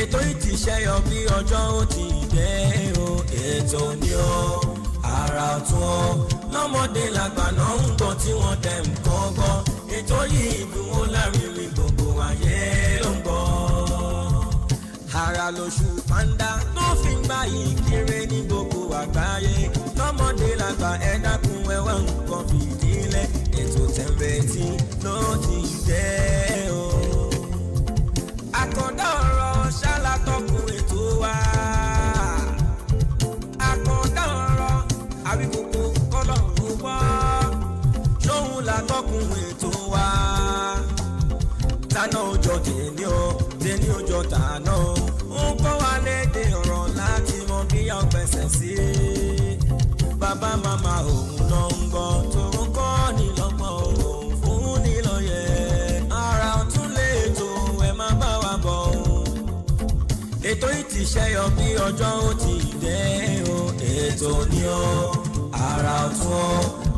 ètò ìtìṣẹ́yọ bí ọjọ́ ó ti dé o ètò ni ó àrà ọ̀tún o lọ́mọdé làgbà náà ń gbọ́ tí wọ́n tẹ̀ ń kọ́ gbọ́ ètò yìí dùn lárinrin gbogbo ayé ló ń gbọ́. Àrà lóṣù pàǹdà tó fi ń gbá ìkéré ní gbogbo àgbáyé lọ́mọdé làgbà ẹ dákun ẹ wá nǹkan fìdílé ètò tẹ̀m̀bẹ̀tì ló ti dé o. Àkàndá ọ̀rọ̀ ṣálátọ́kùn ètò wa. Àkàndá ọ̀rọ̀ àwíkòkò kọ́lọ́run wá. Ṣóhun látọ́kùn ètò wa. Tànà òjò tèmi o, tèmi òjò tànà o. Ó kọ́ wa lédè ọ̀rọ̀ láti mọ bí a gbẹ̀sẹ̀ sí. Bàbá màmá òun lọ ń gbọ́ tó ń kọ́ ni lọ́gbọ́n òun fún ni lóye. Àrà ọ̀tún lè tó ẹ má bá wa bọ̀ o. Ètò ìtìṣẹ́yọ bí ọjọ́ ó ti dé o. Ètò ni ó àrà ọ̀tún o.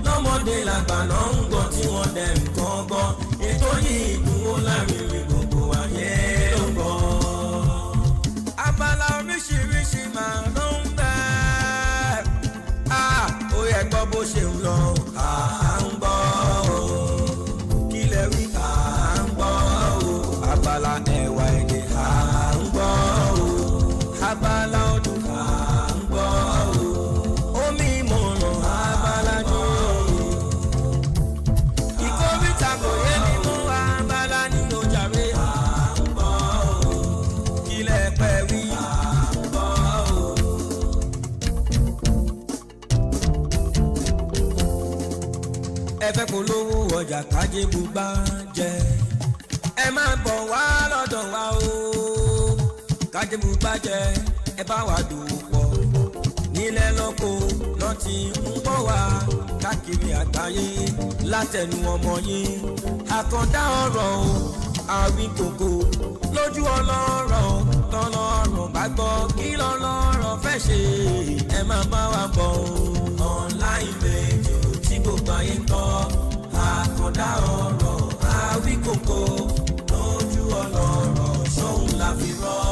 Lọ́mọdé làgbà náà ń gbọ́ tí wọ́n dẹ̀ ń kọ́ gbọ́. Ètò yìí dùn lárinrin gbogbo ayé ló ń gbọ́. Abala oríṣiríṣi máa ló ń bẹ. Ó yẹ gbọ́ bó ṣe ń lọ. À ń gbọ́ o. Kí lẹ wí? À ń gbọ́ o. Abala ẹ̀wà èdè. À ń gbọ́ o. Abala ọdún. À ń gbọ́ o. Omi ìmọ̀ràn. Abala ni o. Ìkórìtà kò yé mi mú. Abala ni o jàre. À ń gbọ́ o. Kí lẹ pẹ́ wí? À ń gbọ́ o. Ẹ fẹ́ polówó ọjà kájé bùgbà jẹ ẹ máa bọ̀ wá lọ́dọ̀ wa o kájé bùgbà jẹ ẹ bá wa dòwò nílẹ̀ lóko lọ́n ti ń bọ̀ wá káàkiri àgbáyé látẹnu ọmọ yín Àkàndá ọ̀rọ̀ o Àwíkòkò lójú ọlọ́rọ̀ tọ́lọ́rọ̀ bá gbọ́ kí lọ́lọ́rọ̀ fẹ́ ṣe ẹ máa bá wa bọ̀ o online radio tí gbogbo ayé ń tọ́ Àkàndá ọ̀rọ̀ Àwíkòkò lójú ọlọ́rọ̀ ṣóhun la fi rọ́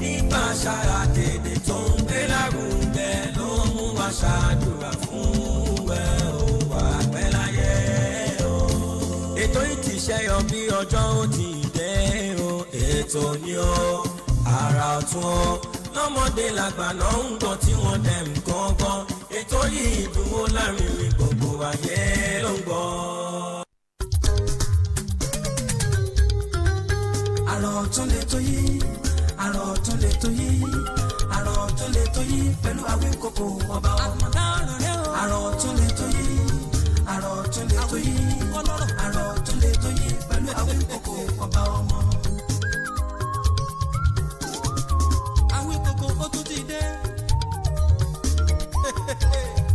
nípa ṣáà tèdè tó ń gbé lárugẹ ló mú wa ṣàdúrà fún ẹ o wà pẹ́ láyé o. Ètò ìtìṣẹ́yọ bí ọjọ́ ó ti dé o ètò ni ó àrà ọ̀tún o lọ́mọdé làgbà náà ń gbọ́ tí wọ́n dẹ̀ ń kọ́kọ́ ètò yìí dùn lárinrin gbogbo ayé ló ń gbọ́. Àrà ọ̀tún lè tó yí àrà ọ̀tún lè tó yí àrà ọ̀tún lè tó yí pẹ̀lú Àwíkòkò ọba ọmọ. Àrà ọ̀tún lè tó yí àrà ọ̀tún lè tó yí àrà ọ̀tún lè tó yí pẹ̀lú Àwíkòkò ọba ọmọ. Àwíkòkò ó tún ti dé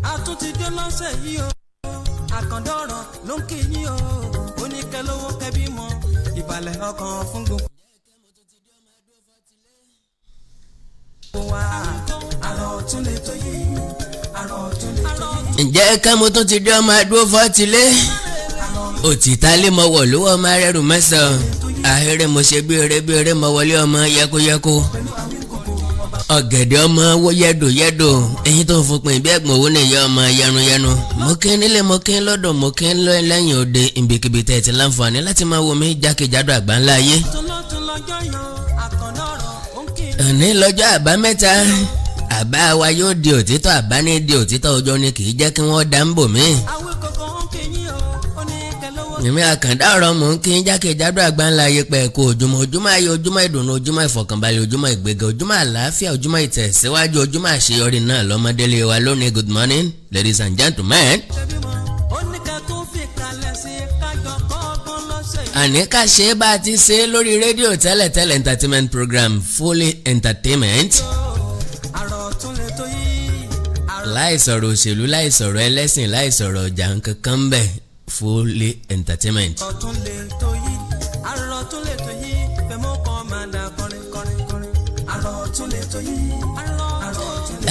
a tún ti dé lọ́sẹ̀ yìí o Àkàndá ọ̀rọ̀ ló ń kí yín o oníkẹ́lówó kẹ́bí mọ́ ìbàlẹ̀ ọkàn fún gbogbo. Àrà ọ̀tún lè tó yí àrà ọ̀tún lè tó yí. Ǹjẹ́ ká mo tún ti dé ọmọ àdúró fọ́tílé òtítà lé mọ wọ̀ lówó ọmọ arẹ́rù mẹ́sàn-án ahéré mo ṣe bí eré mọ wọlé ọmọ yẹkóyẹkó ọ̀gẹ̀dẹ̀ ọmọ wó yẹ́dò ẹ̀yin tó ń fúnpin bí ẹ̀gbọ́n owó nìyẹn ọmọ yẹnu mo kí nílé mo kí lọ́dọ̀ mo kí lẹ́yìn òde ìbìkìbì tẹ̀ ti láǹfààní láti máa wo mi jákèjádò àgbáńlá ayé. Òní lọ́jọ́ àbámẹ́ta àbá wa yóò di òtítọ́ àbá ní di òtítọ́ ọjọ́ ni kì í jẹ́ kí wọ́n dá ń bò mí. Èmi Àkàndá ọ̀rọ̀ mò ń kí jákèjádò àgbáńlá ayé pẹ̀ kó ojúmọ́ ayé ojúmọ́ ìdùnnú ojúmọ́ ìfọ̀kànbalẹ̀ ojúmọ́ ìgbéga ojúmọ́ àlàáfíà ojúmọ́ ìtẹ̀síwájú ojúmọ́ àṣeyọrí náà lọ́mọdélé wa lónìí. Good morning ladies and gentlemen. Àní ká ṣe é bá a ti ṣe é lórí rédíò tẹ́lẹ̀tẹ́lẹ̀ entertainment program Fully Entertainment. Láìsọ̀rọ̀ òṣèlú láìsọ̀rọ̀ ẹlẹ́sìn láìsọ̀rọ̀ ọjà nǹkankan ń bẹ Fully Entertainment.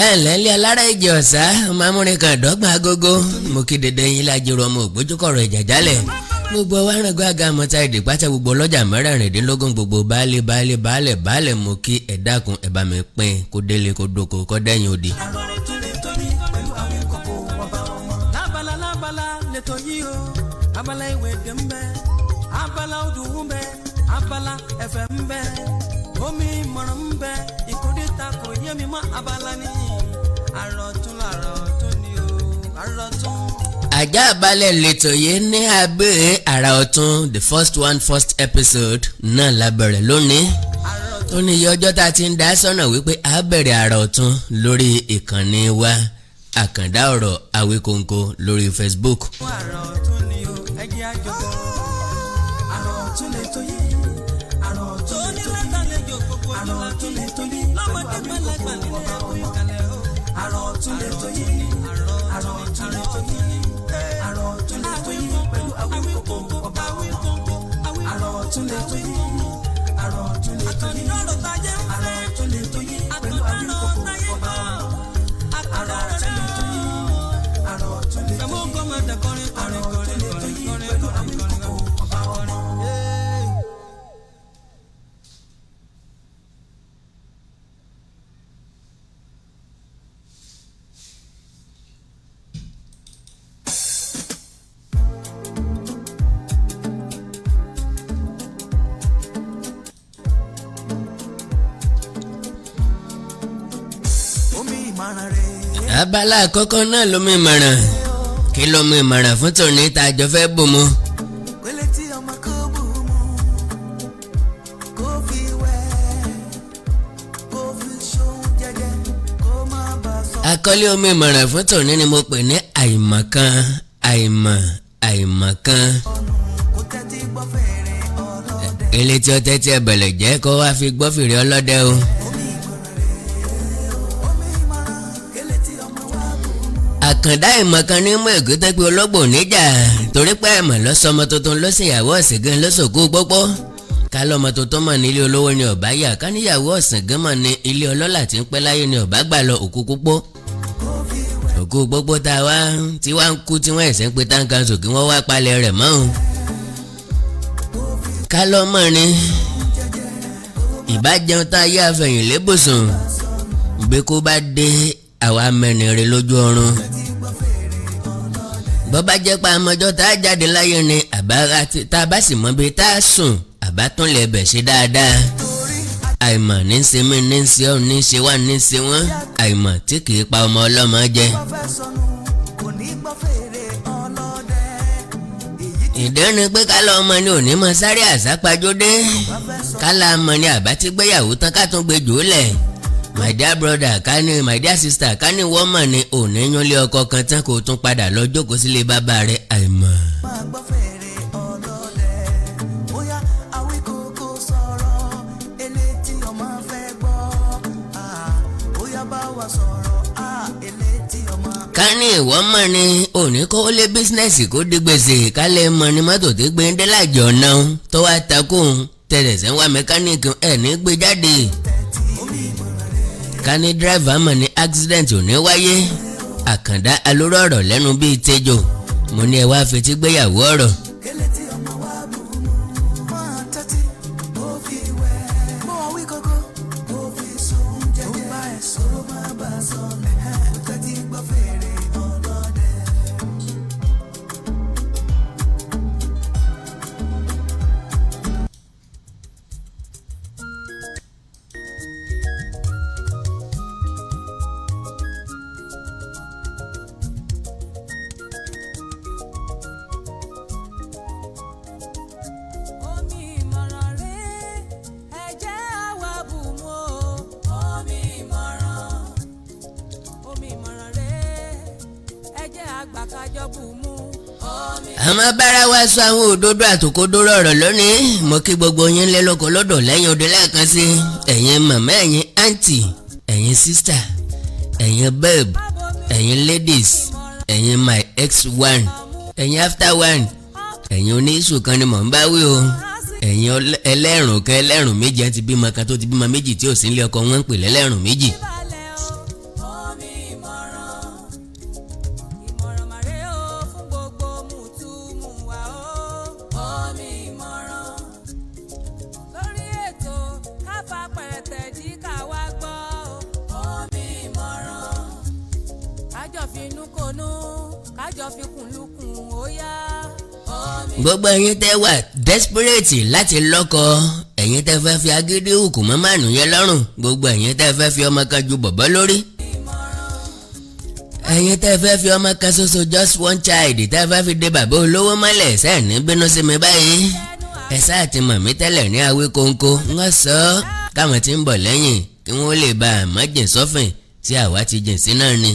Ẹ̀lẹ́lẹ́ alára ìjẹ ọ̀sá ọmọ amúrin kan dọ́gba agogo mo kí dédé yín lájẹrò ọmọ ògbójúkọ̀rọ̀ ìjàjálẹ̀ gbogbo wàràngó àga àmọ́ta èdè pátá gbogbo ọlọ́jà mẹ́rẹ̀ẹ̀rìndínlógún gbogbo baálé mo kí ẹ dákun ẹ bá mi pín kó délé kó dóko kó dẹ́yìn òdì. lẹ́tọ̀ yìí o abala ìwé dè ń bẹ abala odò ń bẹ abala ẹ̀fẹ̀ ń bẹ omi ìmọ̀ràn ń bẹ ìkórìtà kò yé mi mọ́ abala ní àròtún ni o àròtún. Ajá balẹ̀ lẹ́tọ̀ yìí ní abẹ́ àrà ọ̀tún the first episode náà la bẹ̀rẹ̀ lónìí tó ní iye ọjọ́ tá a ti ń dá sọ́nà wípé a bẹ̀rẹ̀ àrà ọ̀tún lórí ìkànnì wa àkàndá ọ̀rọ̀ Awíkonko lórí Facebook. àrà ọ̀tún ni o ẹgbẹ́ àjọpọ̀ àrà ọ̀tún lè tó yé àrà ọ̀tún lè tó yé àrà ọ̀tún lè tó yé lọ́mọdé mẹ́lẹ́gbà nílẹ̀ oyún kalẹ̀ o àrà ọ̀tún lè tó yé àrà ọ̀tún lè tó yé àrà ọ̀tún lè tó yé pẹ̀lú Awíkonko ọba àrà ọ̀tún lè tó yé àrà ọ̀tún lè tó yé àrà ọ̀tún lè tó yé pẹ̀lú Awíkonko ọba àrà ọ̀tún lè tó yé àrà ọ̀tún lè tó yé àrà ọ̀tún lè tó yé pẹ̀lú Awíkonko ọba ọ̀rọ̀. Abala àkọ́kọ́ náà ló mú ìmọ̀ràn kí ló mú ìmọ̀ràn fún tòní tá a jọ fẹ́ bò mú. Àkọlé omi ìmọ̀ràn fún tòní ni mo pè ní àìmọ̀kan àìmọ̀kan. Ilé tí ó tẹ́tí ẹ̀bẹ̀lẹ̀ jẹ́ kó wá fi gbọ́ fèrè ọlọ́dẹ o. Àkàndá ìmọ̀kan ní mú ègúté pé ológbò níjà torí pé ẹ̀mọ̀ lọ́sọmọ tuntun ló sì yàwó ọ̀sìngán lọ́sọ̀kú gbogbo ká lọ́mọ tuntun mọ̀ ní ilé olówó ni ọ̀bá yà ká níyàwó ọ̀sìngán mọ̀ ní ilé ọlọ́lá tí ń pẹ́ láyé ni ọ̀bá gbà lọ òkú gbogbo tá a wá tí wá ń kú tí wọ́n ẹ̀sẹ̀ ń pe táǹkàṣù kí wọ́n wá palẹ̀ rẹ̀ mọ́ ọ́n ká lọ́mọ ni ìbájẹun tá a yá àfẹ̀yìn lébùsùn gbé kó bá dé àwa mẹ́rin rẹ̀ lójú ọrùn bọ́ bá jẹ́ pa àmọ́jọ́ tá a jáde láyé ni àbára tá a bá sì mọ́ bí tá a sùn àbá tún lè bẹ̀ ṣe dáadáa àìmọ̀ ní í ṣe mí ní í ṣe ọ́ ní í ṣe wá ní í ṣe wọ́n àìmọ̀ tí kì í pa ọmọ ọlọ́mọ jẹ. ìdẹ́rùn pé kálá ọmọ ni òní mọ sáré àsápajúdé kálá ọmọ ni àbá ti gbéyàwó tán ká tún gbé jòólẹ̀. My dear brother kání my dear sister kání wọ́n mọ̀ ní òní yánlé ọkọ kan tán kó tún padà lọ jókòó sílé bàbá rẹ̀ àìmọ̀. kání ìwọ́n mọ̀ ní òní kó lé bísínẹ́sì kó dé gbèsè kálẹ̀ mọ̀ ní mọ́tò tó gbé ń dé lájọ náà tó wá takùn tẹ̀lẹ̀sẹ̀ ń wá mẹkáníìkì ẹ̀ ní gbé jáde. Ká ní dírẹ́fà mọ̀ ní accident ò ní wáyé Àkàndá alóró ọ̀rọ̀ lẹ́nu bíi tẹ́jọ mo ní ẹ wá fetí gbéyàwó ọ̀rọ̀. àmọ́ bára wa sọ àwọn òdodo àtòkòdóró ọ̀rọ̀ lónìí mo kí gbogbo yín lé lóko lódò lẹ́yìn odi lẹ́ẹ̀kan sí ẹ̀yin màmá ẹ̀yin àǹtì ẹ̀yin sísítà ẹ̀yin babe ẹ̀yin ladies ẹ̀yin my ex1 ẹ̀yin after one ẹ̀yin oníṣù kan ni mò ń bá wí o ẹ̀yin ẹlẹ́rùn kan ẹlẹ́rùn méjì àti bímọ kan tó ti bímọ méjì tí ò sí nílé ọkọ wọn ń pè lẹ́lẹ́rùn méjì. gbogbo ẹ̀yin tẹ́ wà desperate láti lọ́kọ, ẹ̀yin tẹ́ fẹ́ fi agídí hùkù mọ́ mànú yẹn lọ́rùn, gbogbo ẹ̀yin tẹ́ fẹ́ fi ọmọ kan ju bọ̀bọ́ lórí, ẹ̀yin tẹ́ fẹ́ fi ọmọ kan ṣoṣo just one child tẹ́ fẹ́ fi dé bàbá olówó mọ́lẹ̀ sẹ́ẹ̀ní bínú sí mi báyìí. Ẹ sáà ti mọ̀ mí tẹ́lẹ̀ ní Awíkóńkó wọ́n sọ ọ́ káwọn tí ń bọ̀ lẹ́yìn kí wọ́n lè bá a má jìn sọ́fìn tí àwa ti jìn sí náà ni.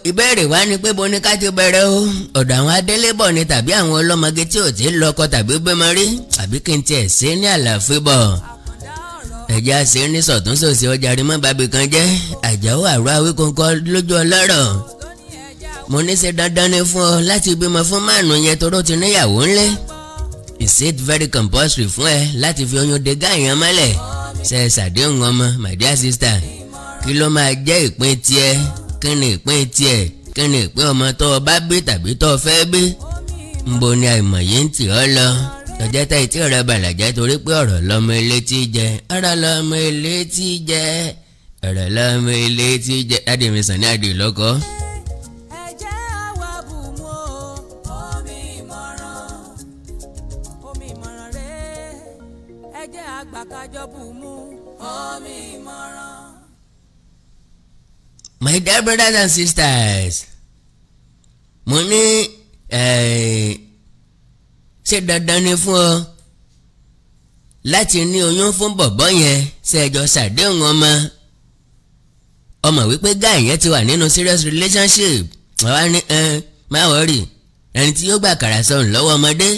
ìbéèrè wa ni pé bo ni ká ti bẹ̀rẹ̀ o, ọ̀dọ̀ àwọn adélébọ̀ ni tàbí àwọn ọlọ́mọge tí ò tí ì lọ́kọ tàbí bímọ rí, àbí kí n tiẹ̀ ṣe ní àlàáfíà bọ̀. ẹ̀já ṣe ní sọ̀túnṣòsì ọjà rí mọ́ bàbí kan jẹ́ Àjàó Àrò Awíkóńkó lójú ọlọ́rọ̀. mo ní ṣe dandan ni fún ọ láti bímọ fún mànú yẹn toró ti níyàwó ńlẹ̀. is it very compulsory fún ẹ láti fi oyún de gáàyàn mọ́lẹ̀? ṣe ṣàdéhùn ọmọ my dear sister, kí ló máa jẹ́ ìpín tiẹ̀? Kí ni ìpín tiẹ̀? Kí ni ìpín ọmọ tó o bá bí tàbí tó o fẹ́ bí? Nbo ni àìmọ̀ yìí ń tì ọ́ lọ? Ọjọ́ tá ìtì rẹ̀ bàlàjẹ́ torí pé ọ̀rọ̀ lọ́mọ ilé tí jẹ, ọ̀rọ̀ lọ́mọ ilé tí jẹ, ọ̀rọ̀ lọ́mọ ilé tí jẹ. Adé mi sàn ní adé lọ́kọ́. My dear brothers and sisters, mo ní ṣé dandan ni fún ọ láti ní oyún fún bọ̀bọ́ yẹn ṣe ẹjọ́ ṣàdéhùn ọmọ wípé guy yẹn ti wà nínú serious relationship, wàá ní má wọ́rì ẹni tí yóò gbà àkàrà sọ̀rùn lọ́wọ́ ọmọdé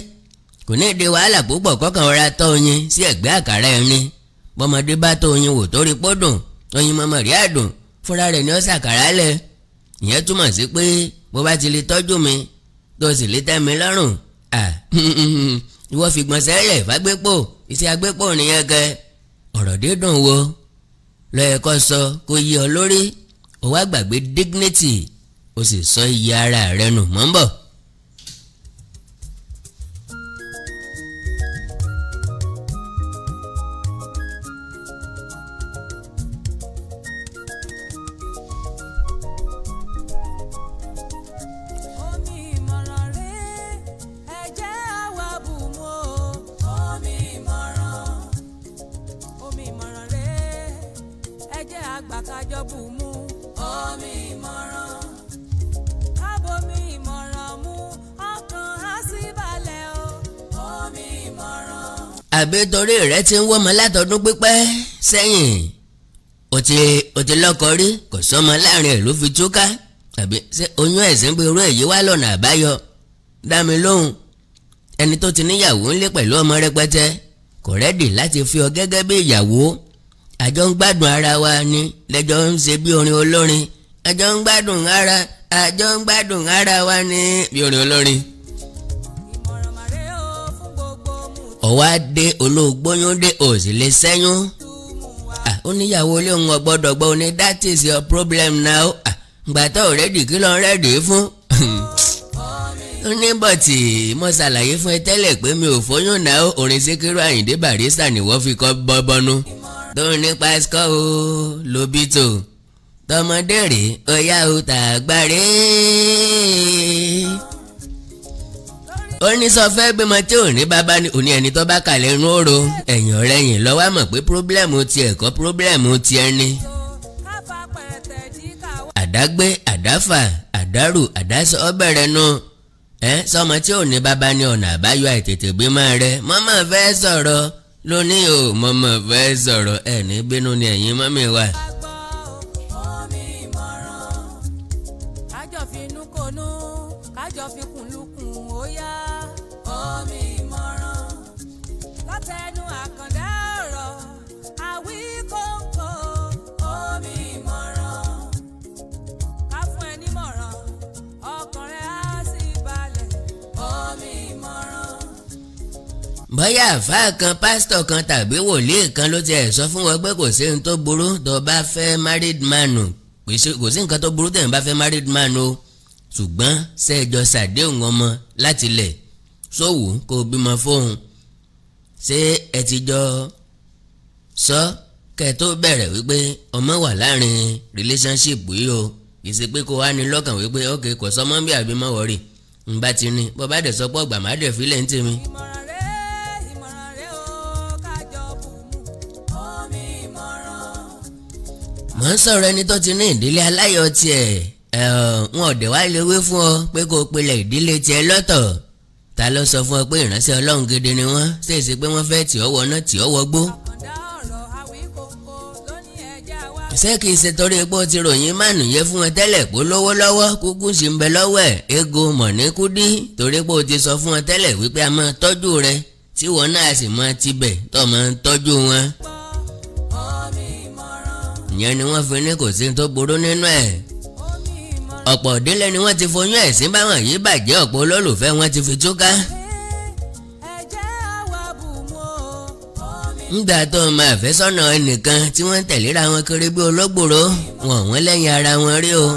kò ní ìdí wàhálà púpọ̀ kọ́kàn rọra tọ́ oyin sí ẹ̀gbẹ́ àkàrà ẹni, bọ́mọdé bá tọ́ oyin wò tó rí pọ́dùn oyin mọ́mọ́ rí àdùn fúnra rẹ̀ ni ó ṣàkàrà lẹ̀. ìyẹn túmọ̀ sí pé bó bá ti lè tọ́jú mi tó sì lè tẹ́ mi lọ́rùn ìwọ fi gbọ̀nsẹ̀ lẹ̀ fàgbépò iṣẹ́ agbépò nìyẹn kẹ. ọ̀rọ̀ dídùn wo lọ́yẹ̀ kọ́ sọ kó yí ọ lórí, ó wá gbàgbé dignity ó sì sọ iye ara rẹ nù mọ́ ń bọ̀. àbí torí rẹ ti ń wọ́mọ látọdún pípẹ́ sẹ́yìn o ti lọ́kọ rí kò sọ́mọ láàrin ẹ̀ ló fi túká, àbí ṣé oyún ẹ̀sìn bí irú èyí wá lọ́nà àbáyọ? dá mi lóhùn. ẹni tó ti níyàwó ńlé pẹ̀lú ọmọ rẹpẹtẹ kò rẹ́dì láti fi ọ gẹ́gẹ́ bí ìyàwó. àjọ ń gbádùn ara wa ni lẹ́jọ́ ń ṣe bí orin olórin, àjọ ń gbádùn ara wa ni bí orin olórin. ọ̀wá dé olóògbóyún dé ò sì lè sẹ́yún. ó níyàwó ilé òun ọ̀gbọ́dọ̀ gbọ́ ní that is your problem now. gbà tó rẹ́dì kí ló ń rẹ́dì fún. ó ní bọ̀tì mo ṣàlàyé fún ẹ tẹ́lẹ̀ pé mi ò fóyún náà. orin Síkírù Àyìndé Barrister ni wọ́n fi kọ́ bọ́bọ́nú. tó ní pásítọ̀ o lóbítò tọmọdé rèé ọ̀yá o tàgbáre. ó ní sọ fẹ́ bímọ tí ò ní bàbá ní òní ẹni tó bá kà lẹ́nu òro ẹ̀yìn ọ̀rẹ́ yìí lọ́wọ́ mọ̀ pé pírọ́blẹ́mù tiẹ̀ kọ́ pírọ́blẹ́mù tiẹ̀ ni. àdágbé àdáfà àdárù àdásọ ọbẹ̀rẹ̀ nu sọmọ tí ò ní bàbá ní ọ̀nà àbáyọ àìtètè bímọ rẹ mọ́mọ́ fẹ́ sọ̀rọ̀ lónìí o mọ́mọ́ fẹ́ sọ̀rọ̀ ẹ̀ ní bínú ni ẹ̀yin mọ́mí wa. bóyá àfáà kan pásítọ̀ kan tàbí wòlíì kan ló tiẹ̀ sọ fún wọn pé kò sí ohun tó burú tó bá fẹ́ married man kò sí nǹkan tó burú tẹ̀yìn bá fẹ́ married man o ṣùgbọ́n ṣẹ́ẹ̀jọ ṣàdéhùn ọmọ láti lẹ̀ sówù kó o bímọ fóun ṣé ẹ ti jọ sọ kẹ́ ẹ tó bẹ̀rẹ̀ wípé ọmọ wà láàrin relationship yìí o kì í ṣe pé kó wá ní lọ́kàn wípé ok kò sọmọ́ bí àbí mọ́ wọ̀rì ń bá ti ní bọ́ bá dẹ̀ sọ pé ọgbà má dẹ̀ fílẹ̀ ń tèmi. mọ̀ ń sọ̀rọ̀ ẹni tó ti ní ìdílé aláyọ̀ tiẹ̀ wọn ò dẹ̀ wá lè wé fún ọ pé kó o pilẹ̀ ìdílé tiẹ̀ lọ́tọ̀ ta ló sọ fún ọ pé ìránṣẹ́ Ọlọ́run gidi ni wọ́n ṣèṣe pé wọ́n fẹ́ tì ọ́ wọná tì ọ́ wọgbó. ṣé kìí ṣe torí pé ó ti ròyìn mánu yẹ fún ẹ tẹ́lẹ̀ pé lówó lọ́wọ́ kúkú sì ń bẹ lọ́wọ́ ẹ̀ ego mọ̀nìkúdí torí pé ó ti sọ fún ẹ tẹ́lẹ̀ wípé a máa tọ́jú rẹ tí wọn náà sì máa tibẹ̀ tó máa ń tọ́jú wọn. ìyẹn ni wọ́n fi ní kò sí tó burú nínú ẹ̀. ọ̀pọ̀ ìdílé ni wọ́n ti foyún ẹ̀sìn báwọn yìí bàjẹ́ ọ̀pọ̀ olólùfẹ́ wọn ti fi túká. ńgbà tó máa fẹ́ sọ́nà ẹnìkan tí wọ́n ń tẹ̀léra wọn kiri bí ológbòrò wọ́n lẹ́yìn ara wọn rí o.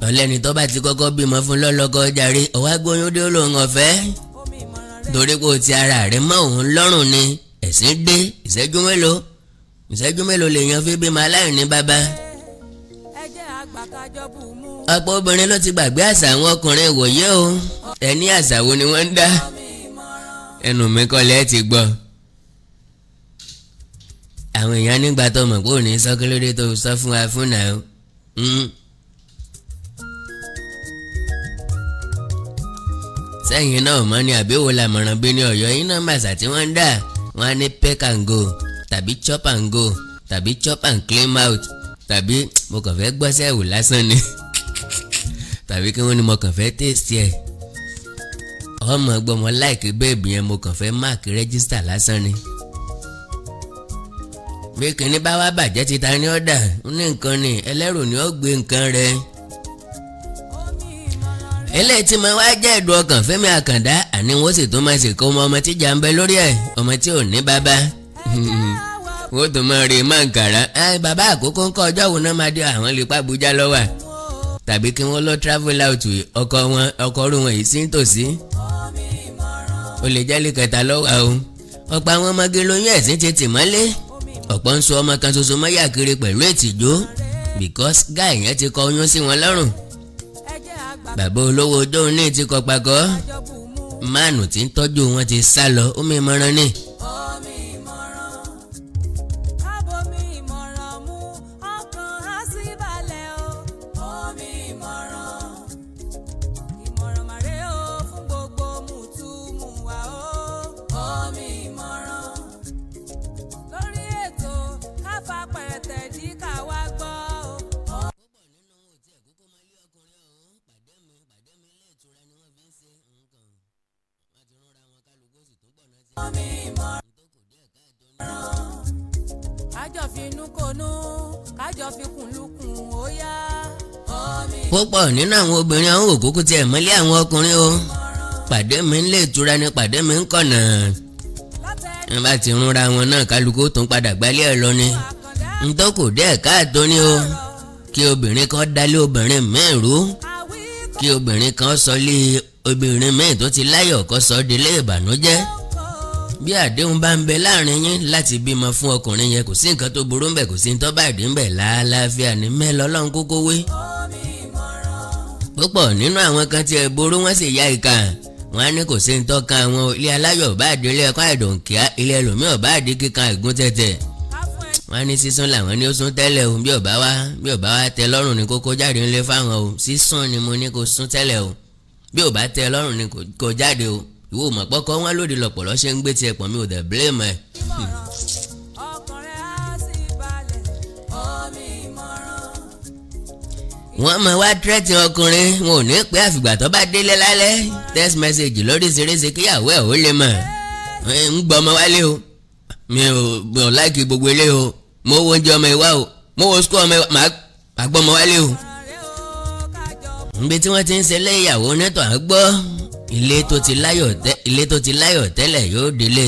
ọ̀lẹ́ni tó bá ti kọ́kọ́ bímọ fún lọ́lọ́kọ́ jàre ọ̀wá gbóyún dé olóhùn ọ̀fẹ́ torí pé o ti ara rẹ̀ mọ́ òun lọ́rùn ni ẹ̀sìn dé ìṣẹ́jú mélòó lèèyàn fi bímọ aláìní bàbá. ọ̀pọ̀ obìnrin ló ti gbàgbé àṣà àwọn ọkùnrin ìwòye o ẹni àṣà wo ni wọ́n ń dá ẹnu mi kọ́lẹ̀ ti gbọ́. àwọn èèyàn nígbà tó mọ̀ pé ò ní sọ kí ló dé tó sọ fún wa fún náà. sẹ́yìn náà mọ́ ni àbí wo làmọ̀ràn bí ní Ọ̀yọ́ yín náà màṣà tí wọ́n ń dà wọ́n á ní peck and go tàbí chop and go tàbí chop and clean mouth tàbí mo kàn fẹ́ gbọ́sẹ̀ wò lásán ni tàbí kí wọ́n ní mo kàn fẹ́ taste ẹ̀ ọmọ gbọmọ láìkí bẹ́ẹ̀bì yẹn mo kàn fẹ́ máàkì rẹ́gísítà lásán ni. bí kìnní bá wá bàjẹ́ títa ní ọ̀dà ní nǹkan ni ẹlẹ́rù ni ó gbé nǹkan rẹ̀. eléyìí tí mo wá jẹ́ ẹ̀dùn ọkàn Fẹ́mi Àkàndá àní wọ́n sì tún máa ṣèkó ọmọ tíjà ń bẹ lórí ẹ̀ ọmọ tí ò ní bàbá wọ́n tún máa rí Màǹkàrà bàbá àkókò ńkọ́ ọjọ́ wo náà máa dé àwọn lè pa Àbújá lọ́wọ́ tàbí kí wọ́n lọ travel out ọkọ̀ ọ̀run wọn yìí sí nítòsí ó lè jẹ́ lè kẹta lọ́wọ́ o ọ̀pọ̀ àwọn ọmọge lóyún ẹ̀sìn ti tì mọ́lé ọ̀pọ̀ ń sọ ọmọ kan ṣoṣo mọ́yà kiri pẹ̀lú ètìjú because guy yẹn ti kọ oyún sí wọn lọ́rùn bàbá olówó ọjọ́ òní ti kọ pakọ́ máànù tí ń tọ́jú wọn ti sá lọ ó mi mọ́rán ní. púpọ̀ nínú àwọn obìnrin àwọn òkúkú tiẹ̀ mọ́lé àwọn ọkùnrin o pàdé mi ń lè tura ni pàdé mi ń kọ̀nà ẹ bá ti rúnra wọn náà kálukú tún padà gbálẹ̀ ẹ̀ lọ ni ntọ́kù díẹ̀ káàtó ni o kí obìnrin kan dálé obìnrin míì rú kí obìnrin kan sọ lé obìnrin míì tó ti láyọ̀ kó sọ délé ìbànújẹ́ bí àdéhùn bá ń bẹ láàrin yín láti bímọ fún ọkùnrin yẹn kò sí nǹkan tó burú ń bẹ kò sí ní tó bá dé ń bẹ láàláfíà ní mẹ́lọ ọlọ́run kókó wé. púpọ̀ nínú àwọn kan tí ẹ ború wọ́n sì ya ìka wọ́n á ní kò sí ní tọ́ka àwọn ilé aláyọ̀ bá dé ilé ẹ̀kọ́ àìdùnkíá ilé ẹlòmíràn bá dé kíkan ìgún tẹ̀tẹ̀ wọ́n á ní sísun làwọn ní ó sún tẹ́lẹ̀ o bí ò bá wá tẹ́ lọ́rùn ní kókó jáde ńlé fáwọn o sísun ni mo ní kó sún tẹ́lẹ̀ o bí ò bá tẹ́ lọ́rùn ní kó jáde o ìwọ mọ̀ pọ́kọ́ wọn lòdì lọ̀pọ̀lọ́ ṣe ń gbé tiẹ̀ pọ̀ mi ò dẹ̀ blame ẹ̀. wọ́n máa wá tírẹ́tì ọkùnrin wọn ò ní pẹ́ àfìgbà tó bá délé lálẹ́ text message lóríṣiríṣi kíyàwó ẹ̀ ó lè mọ̀ ń gbọ́ ọmọ wálé o mi ò láìkí gbogbo ilé o mo wo oúnjẹ ọmọ ìwá o mo wo school ọmọ ìwá màá gbọ́ ọmọ wálé o. níbi tí wọ́n ti ń ṣe léyàwó onítọ̀ á gbọ́ ilé tó ti láyọ̀ tẹ́lẹ̀ yóò délé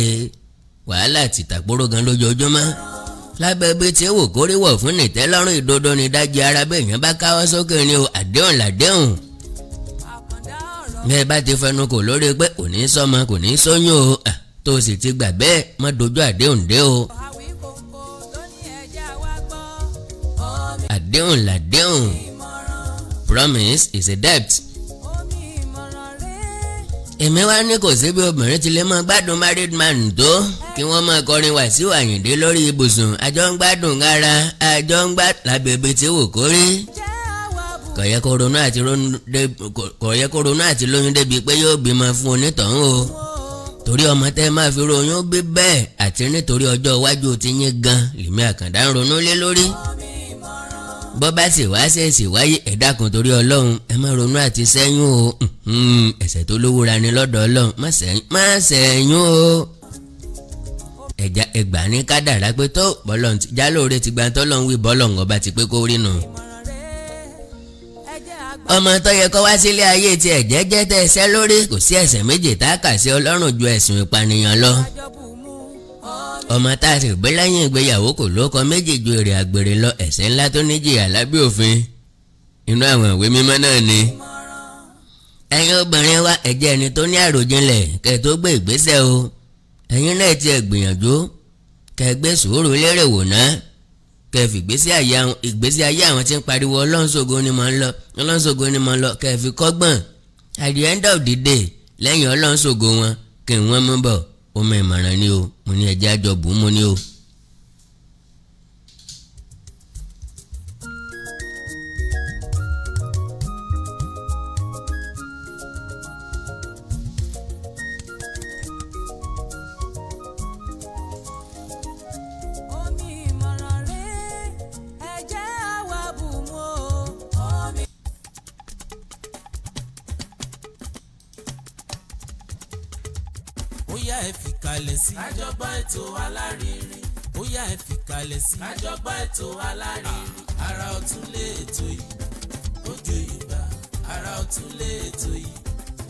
wàhálà àti ìtàkùrọ̀ gan lójoojúmọ́ lábẹ́ bí tí wò kórìwọ̀ fún nìtẹ́lọ́rùn ìdodo ní dájí ara bẹ́ẹ̀ yẹn bá káwọ́ sókè ni o àdéhùn làdéhùn. bẹ́ẹ̀ bá ti fẹnu kò lórí pé kò ní sọ́mọ kò ní sóyún o tó o sì ti gbà bẹ́ẹ̀ má dojú àdéhùn dé o. àdéhùn làdéhùn. Promise is a debt. èmi wá ní kò sí bí obìnrin ti lè mọ gbádùn married man tó kí wọ́n máa kọrin Wàsíù Àyìndé lórí ibùsùn àjọ ń gbádùn ara àjọ ń gbá lábẹ́bí tí wò kórí. kò yẹ kó ronú àti lóyún débi pé yóò bímọ fún onítọ̀hún o torí ọmọ tẹ́ máa fi ròyún bí bẹ́ẹ̀ àti nítorí ọjọ́ iwájú ti yín gan lèmi Àkàndá ń ronú lé lórí. bọ́ bá sì wá ṣèèṣì wáyé ẹ dákun torí Ọlọ́run ẹ má ronú àti ṣẹ́yún o ẹ̀ṣẹ̀ tó lówó ra ni lọ́dọ̀ Ọlọ́run má ṣẹ́yún o. ẹ̀já ẹgbà ní kádàrá pé tó bọ́lọ́n ti jálóore ti gba tọ́lọ́run wí bọ́lọ́n ọba ti pé kó rí nù. ọmọ tó yẹ kó wá sílé ayé ti ẹ̀jẹ̀ jẹ́ tẹ́ ẹsẹ́ lórí kò sí ẹ̀ṣẹ̀ méjì tá a kà sí Ọlọ́run ju ẹ̀sùn ìpànìyàn lọ. ọmọ tá a sì gbé lẹ́yìn ìgbéyàwó kò lóko méjì ju èrè àgbèrè lọ ẹ̀ṣẹ̀ ńlá tó níjìyà lábẹ́ òfin inú àwọn ìwé mímọ́ náà ni. ẹ̀yin obìnrin wa ẹ jẹ́ ẹni tó ní àròjinlẹ̀ kẹ́ tó gbé ìgbésẹ̀ o ẹ̀yin náà ti ẹ̀ gbìyànjú kẹ́ gbé sùúrù lérè wò ná kẹ́ fi ìgbésí ayé àwọn tí ń pariwo Ọlọ́run ṣògo ni mò ń lọ Ọlọ́run ṣògo ni mò ń lọ kẹ́ fi kọ́gbọ́n at the end of the day lẹ́yìn Ọlọ́run ṣògo wọn kí wọ́n mú bọ̀ omi ìmọ̀ràn ni o mo ní ẹjẹ́ àjọ bù ú mo ní o. bóyá ẹ fi kalẹ̀ sí. àjọgbọ́n ètò alárinrin. bóyá ẹ fi kalẹ̀ sí. àjọgbọ́n ètò alárinrin. ara ọ̀tún lé ètò yìí ojú ìgbà. ara ọ̀tún lé ètò yìí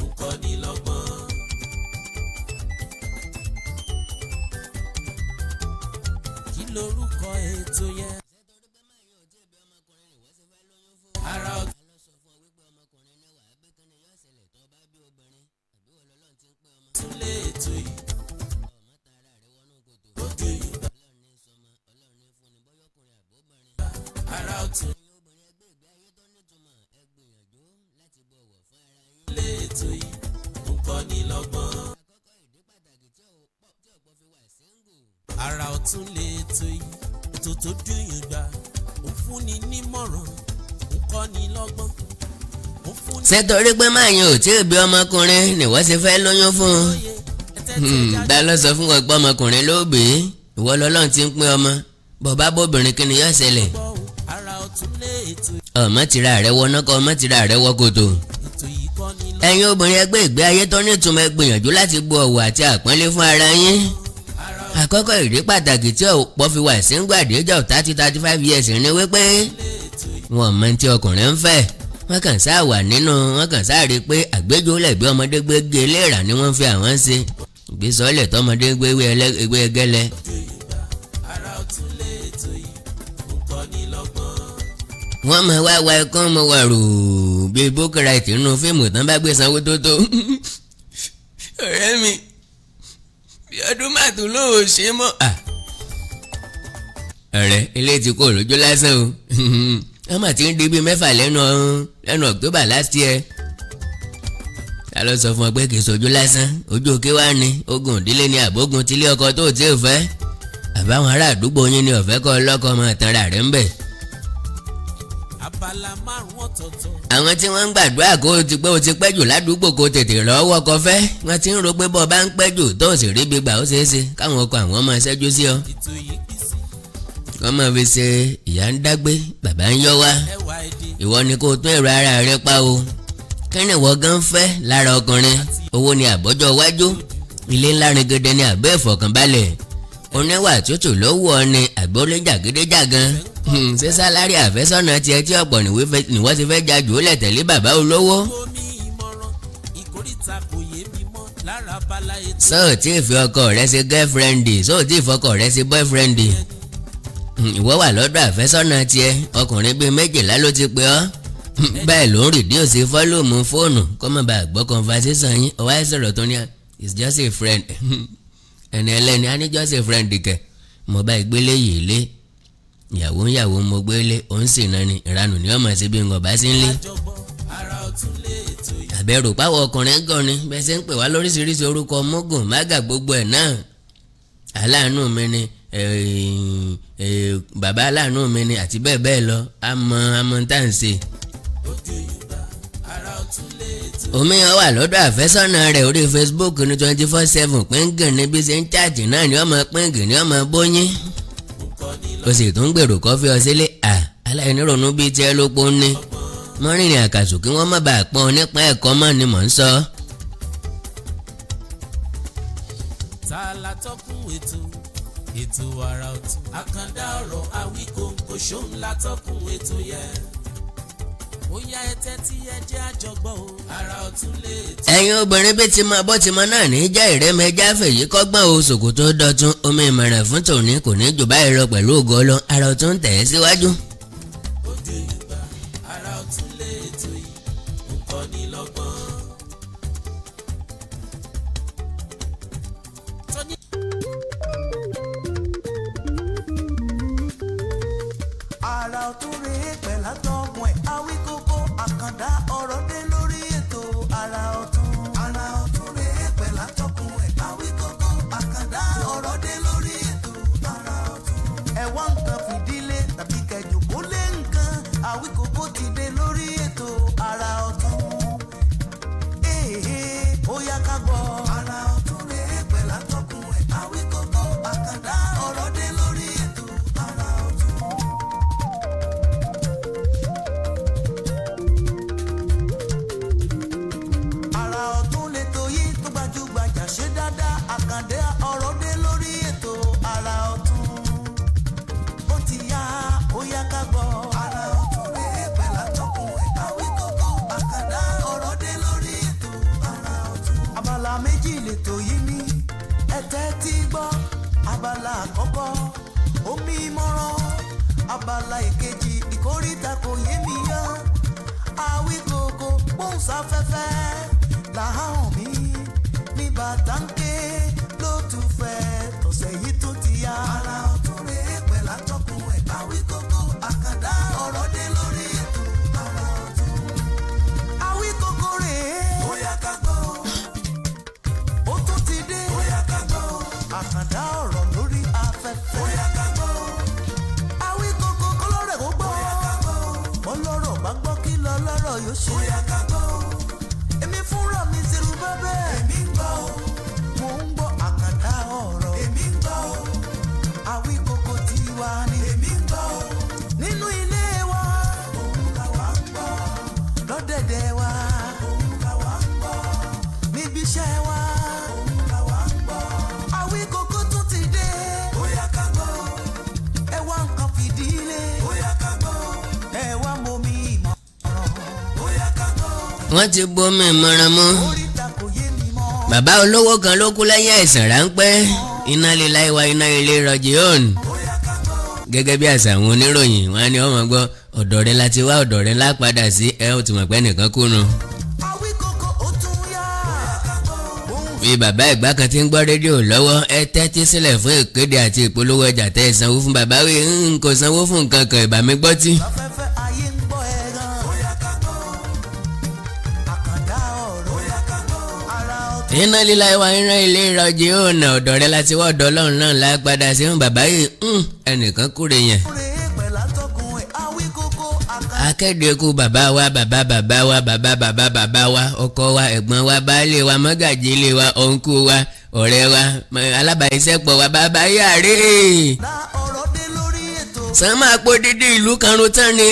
ń kọ́ni lọ́gbọ́n. kí lorúkọ ètò yẹn. ara ọ̀tún. Àrà ọ̀tún lè tó yìí ètò tó dùnyìn gbà ó fúnni nímọ̀ràn ó kọ́ni lọ́gbọ́n ó fúnni. ṣé torí pé máa yan ò tí ì bí ọmọkùnrin ni wọ́n ṣe fẹ́ lóyún fún un dá lọ sọ fún wọn pé ọmọkùnrin ló bí ìwọ lọ́lọ́run ti ń pín ọmọ bọ̀bá bóbìnrin kí ni yóò ṣẹlẹ̀ ọmọ tìra rẹ wọ náà kọ ọmọ tìra rẹ wọ kòtò. ẹ̀yin obìnrin ẹgbẹ́ ìgbé ayé tó nítumọ̀ ẹ gbìyànjú láti bu ọ̀wọ̀ àti àpọ́nlé fún ara yín. àkọ́kọ́ ìdí pàtàkì tí ọ̀pọ̀ fi wà sí gbàdéjọ́ 30-35 years ní wípé wọn mọ tí ọkùnrin ń fẹ́ wọ́n kàn sáà wà nínú wọ́n kàn sáà rí i pé àgbéjòlẹ̀ bí ọmọdé gbégbé léèrà ni wọ́n fi àwọn ṣe ìgbésọ́lẹ̀ tọmọdé gbéwé ẹgẹ́lẹ́. wọ́n mọ̀ wá ẹ̀kọ́ mọ̀ wà rò bíi bókèrètì nínú fíìmù tán bá gbé sanwó tó tó. ọ̀rẹ́ mi bí ọdún màtún ló ò ṣe mọ́. ọ̀rẹ́ ilé ti kó lójú lásán o wọ́n mà ti ń di bíi 6 lẹ́nu October last year. ta ló sọ fún ọ pé kì í sojú lásán ojú òkè wá ní ogun ìdílé ní àbógun tílé ọkọ tó tí ò fẹ́ àbáwọn ará àdúgbò yín ni ọ̀fẹ́ kọ́ ọlọ́kọ ọmọ ìtanra rẹ̀ ń bẹ̀. abala márùn ọ̀tọ̀ọ̀tọ̀. àwọn tí wọ́n ń gbàdúrà kó o ti pé o ti pẹ́ jù ládùúgbò kó tètè lọ́wọ́ kọ fẹ́ wọ́n ti ń ro pé bọ́ bá ń pẹ́ jù tó sì rí gbígbà ó ṣeé ṣe káwọn ọkọ àwọn ọmọ ṣẹ́jú sí ọ. ètò yìí kì í sí. wọ́n máa fi ṣe ìyá ń dágbé bàbá ń yọ wá ẹwà èdè. ìwọ ni kó o tún èrò ara rẹ pa o. kí ni ìwọ gan fẹ́ lára ọkùnrin owó ni àbọ́jọ́ iwájú ilé ńlá ringede ni àbẹ́ ìfọ̀kànbalẹ̀ oníwà tútù ló wù ọ ni àgbólẹ́jàgídéjàgan ṣé sálárì àfẹ́sọ́nà tiẹ̀ tí ọ̀pọ̀ ni wọ́n ti fẹ́ ja jù ú lẹ̀ tẹ̀lé bàbá olówó. omi ìmọ̀ràn ìkórìtà kò yé mi mọ́ lára abala ètò. sọ́ọ̀ tí ìfi ọkọ rẹ ṣe girlfriend sọ́ọ̀ tí ìfọkọ rẹ ṣe boyfriend ìwọ wà lọ́dọ̀ àfẹ́sọ́nà tiẹ̀ ọkùnrin bíi 12 ló ti pè ọ́ báyìí ló ń rìdíòsì fọ́lùmù fóònù kó má bàa gbọ́ conversation yín ọwọ́ àìsọ̀rọ̀ tó ní it's just a friend ẹni ẹlẹ́ni á ní just a friend kẹ̀ mo bá ìgbélé yìí lé ìyàwó mo gbélé òun sì náà ni ìranù ní ọmọ síbi ń ọba sí ń lé àbẹ̀rù páwọ̀ ọkùnrin gan ni bẹ́ẹ̀ ṣe ń pè wá lóríṣiríṣi orúkọ mógùn mágà gbogbo ẹ̀ náà aláàánú mi ni bàbá aláàánú mi ni àti bẹ́ẹ̀ bẹ́ẹ̀ lọ àmọ́ tá à ń ṣe. omi wà lọ́dọ̀ àfẹ́sọ́nà rẹ̀ orí Facebook ní 24/7 píngìn níbi ṣe ń cháàjì náà ni ọmọ píngìn ni ọmọ bóyín o sì tún gbèrò kọfí ọsílẹ̀ aláìníròónú bíi tiẹ̀ ló pọ́n ní mọ́rìnrìn àkàsù kí wọ́n má bàa pọ́n nípa ẹ̀kọ́ mọ́ ni mò ń sọ. ta la tọ́kùn ètò àrà ọ̀tún àkàndá ọ̀rọ̀ Awíkonko ṣóun la tọ́kùn ètò yẹn ó yá ẹtẹ́ tí ẹ jẹ́ àjọgbọ́ o àrà ọ̀tún lè tó. ẹ̀yin obìnrin bí ti mọ bó ti mọ náà ní já ìrẹ́mẹjá fèyí kọ́gbọ́n o ṣòkòtò dọ̀tun omi ìmọ̀ràn fún tòní kò ní jù báyìí lọ pẹ̀lú ògo Ọlọ́run àrà ọ̀tún ń tẹ̀ ẹ́ síwájú. Òde Yorùbá àrà ọ̀tún lè tó yìí ń kọ́ni lọ́gbọ́n. àrà ọ̀tún rèé pẹ̀lú àtọ̀gùn ẹ̀ Awíkonko àkàndá ọ̀rọ̀ dé lórí ètò àrà ọ̀tún. àrà ọ̀tún rèé pẹ̀lú àtọ̀gùn ẹ̀ Awíkonko àkàndá ọ̀rọ̀ dé lórí ètò àrà ọ̀tún. ẹ wá nǹkan fìdílé tàbí kẹjọ kó lé nǹkan Awíkonko ti dé lórí ètò àrà ọ̀tún. ó yá ká gbọ́. àrà ọ̀tún rèé pẹ̀lú àtọ̀gùn ẹ̀ Awíkonko àkàndá ọ̀rọ̀ dé lórí ètò àrà ọ̀tún. àrà ọ̀tún lètò yìí tó gbajúgbajà ṣe dáadáa àkàndé ọ̀rọ̀ dé lórí ètò àrà ọ̀tún. ó ti yá ó yá ká gbọ́. àrà ọ̀tún rèé pẹ̀lú àtọ̀kùn ẹ̀ Awíkonko àkàndá ọ̀rọ̀ dé lórí ètò àrà ọ̀tún. abala méjì lètò yìí ní ẹ tẹ́tí gbọ́. abala àkọ́kọ́ omi ìmọ̀ràn abala ìkejì ìkórìtà kò yé mi yán. Awíkonko gbóhùnsáfẹ́fẹ́ làhán mi ní bàtàǹkè ló tún fẹ́ tọ̀sẹ̀ yìí tó ti yá. àrà ọ̀tún rèé pẹ̀lú àtọ̀kùn ẹ̀ Awíkonko àkàndá ọ̀rọ̀ dé lórí ètò àrà ọ̀tún. Awíkonko rèé ó yá ká gbọ́. ó tún ti dé ó yá ká gbọ́. àkàndá ọ̀rọ̀ lórí afẹ́fẹ́ ó yá ká gbọ́. Awíkonko kọlọ́rẹ̀ kó gbọ́. ó yá ká gbọ́. ọlọ́rọ̀ bá gbọ́ kí lọ́lọ́rọ̀ yóò ṣe. ó yá ká gbọ́. èmi fúnra mi ṣerú bẹ́bẹ́. èmi ń gbọ́ o. mo ń gbọ́ àkàndá ọ̀rọ̀. èmi ń gbọ́ o. Awíkonko tiwa ni. èmi ń gbọ́ o. nínú ilé wa. òun làwa ń gbọ́. lọ́dẹ̀dẹ̀ wa. òun làwa ń gbọ́. níbi iṣẹ́ wa. òun làwa ń gbọ́. Awíkonko tún ti dé. ó yá ká gbọ́. ẹ wá nǹkan fìdílé. ó yá ká gbọ́. ẹ wá momi ìmọ̀ràn. ó yá ká gbọ́. wọ́n ti bomi ìmọ̀ràn mú. oríta kò yé mi mọ́. bàbá olówó kan ló kú lẹ́yìn àìsàn ráńpẹ́ iná lílá ìwà iná ilé rọjì òun. ó yá ká gbọ́. gẹ́gẹ́ bí àṣà àwọn oníròyìn wọn ni ọmọ gbọ́ ọ̀dọ̀ rẹ láti wá ọ̀dọ̀ rẹ lápadà sí ẹ ó ti mọ̀ pé nìkan kùnú. Awíkonko ó tún yá. ó yá ká gbọ́. bí bàbá ìgbà kan ti ń gbọ́ rédíò lọ́wọ́ ẹ tẹ́tí sílẹ̀ fún ìkéde àti ìpolówó ọjà tẹ́ ẹ sanwó fún bàbá wí n kò sanwó fún nǹkan kan ìbá mi gbọ́ tí. afẹ́fẹ́ ayé ń gbọ́ ẹ gan. ó yá ká gbọ́. àkàndá ọ̀rọ̀. ó yá ká gbọ́. àrà ọ̀tún. iná lílá ìwà iná ilé rọjì òun ọ̀dọ̀ rẹ láti wá ọ̀dọ̀ ọlọ́run náà lápadà sí fún bàbá yìí ẹnìkan kúrè yẹn. rèé pẹ̀lú àtọ̀kùn ẹ̀ Awíkonko àkàndá. akéde ikú bàbá wa bàbá wa ọkọ wa ẹ̀gbọ́n wa baálé wa mọ́gàjí ilé wa ọ̀nkú wa ọ̀rẹ́ wa alábàáṣẹ́pọ̀ wa bàbá yàrá. dá ọ̀rọ̀ dé lórí ètò. sàn máa pọ̀ dídí ìlú karùn-ún tán ni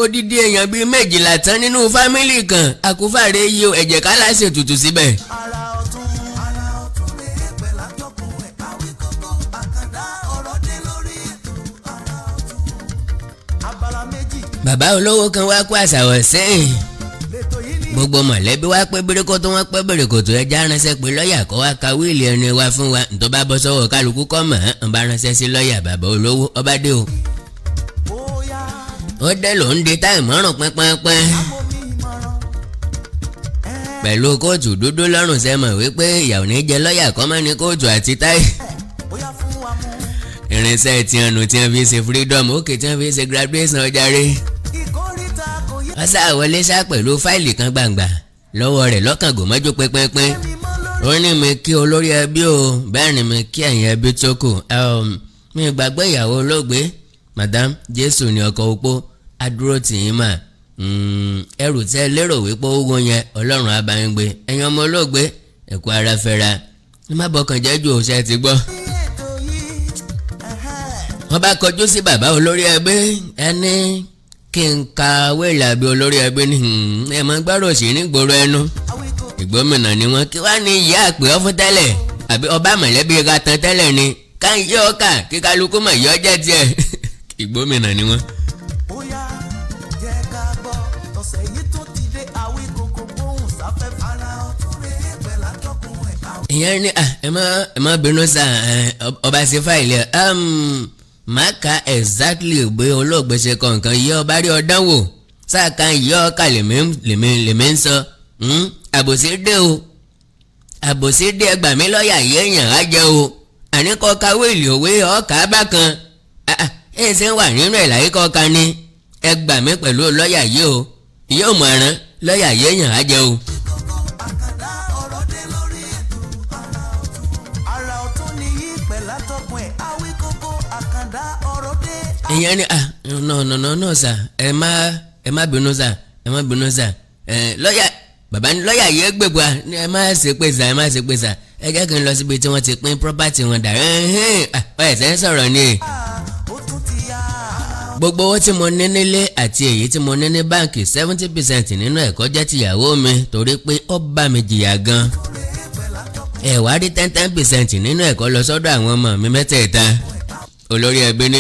odidi èèyàn bíi 12 tán nínú fámìlì kan àkúfàrẹ́ yìí ẹ̀jẹ̀ kálá ṣètùtù síbẹ̀. àrà ọ̀tún. àrà ọ̀tún rèé pẹ̀lú àtọ̀kùn ẹ̀ Awíkonko àkàndá ọ̀rọ̀ dé lórí ètò àrà ọ̀tún. abala méjì bàbá olówó kan wá kó àṣàwọ̀ sẹ́yìn lètò yìí ní. gbogbo mọ̀lẹ́bí wá pé bíríkótó wọ́n pé bíríkótó ẹja ránṣẹ́ pé lọ́ọ̀yà kó wá ka wíìlì ẹni wá fún wa ntọ́ bá bọ́ sọ́wọ́ kálukú kọ́ mọ̀ ọ́n bá ránṣẹ́ sí lọ́ọ̀yà bàbá olówó ọba dé o. ó dé lòún di táì mọ́rùn pínpínpín pẹ̀lú kóòtù dúdú lọ́rùn sẹ́mọ̀ wípé ìyàwó ní jẹ lọ́ọ̀yà kọ́ mọ́ ní kóòtù àti táì. irinṣẹ́ tí wọn nù tí wọn fi ṣe freedom òkè tí wọn fi ṣe graduation ọjàre. wọ́n sá wọlé sá pẹ̀lú fáìlì kan gbàǹgbà lọ́wọ́ rẹ̀ lọ́kàn gòmọ́jú pínpín. ó ní mi kí olórí ẹbí o bẹ́ẹ̀ ni mi kí ẹ̀yin ẹbí tó kù. mi gbàgbé ìyàwó olóògbé madam jésù ní ọkọ opó adúró tì í mà. ẹrù tẹ́ lérò wípé ogun yẹn ọlọ́run á bá yín gbé ẹ̀yin ọmọ olóògbé ẹ̀kú ara fẹ́ra ní má bọkàn jẹ́ ju òṣè ti gbọ́. wọ́n bá kọjú sí bàbá olórí ẹbí ẹni kí n ka wéèlì àbí olórí ẹbí ní ẹ mọ gbọ́rọ̀ sí ní gbòòrò ẹnu ìgbómìnà ni wọ́n kí wàá ní ìyá àpè ọ́ fún tẹ́lẹ̀ àbí ọba mọ̀lẹ́bí ra tán tẹ́lẹ̀ ni ká ń yọ ọ́kà kí kálukú mọ̀ yọ jẹ́ tiẹ̀ ìgbómìnà ni wọ́n. ìyẹn ní ẹ má bínú sá ọba sí fáìlì máa ka exactly bí olóògbé ṣe kọ nǹkan yìí ọba rí ọdán wò sáàka yìí ọkà lèmi ń sọ àbòsí dé o àbòsí dé ẹgbà mi lọ́ọ̀yà yéèyàn á jẹ o àníkọ́ káwé ìlú òwe ọkà bákan ẹ̀ ṣe ń wà nínú ẹ̀ láyé kọ́ka ni ẹgbà mi pẹ̀lú lọ́ọ̀yà yìí o yóò mọ̀ ọ̀ràn lọ́ọ̀yà yéèyàn á jẹ o. ìyẹn ni no sà ẹ má bínú sà lọ́ọ̀yà bàbá ní lọ́ọ̀yà yẹ gbẹ̀gbọ́ ẹ má ṣe pé sà ẹ jẹ́ kí n lọ síbi tí wọ́n ti pín property wọn dà ẹ̀sẹ̀ ń sọ̀rọ̀ ni. gbogbo owó tí mo ní nílé àti èyí tí mo ní ní báǹkì 70% nínú ẹ̀kọ́ jẹ́ tìyàwó mi torí pé ó bá mi jìyà gan. ẹ wá rí 10% nínú ẹ̀kọ́ lọ sọ́dọ̀ àwọn ọmọ mi mẹ́tẹ̀ẹ̀ta olórí ẹbí ní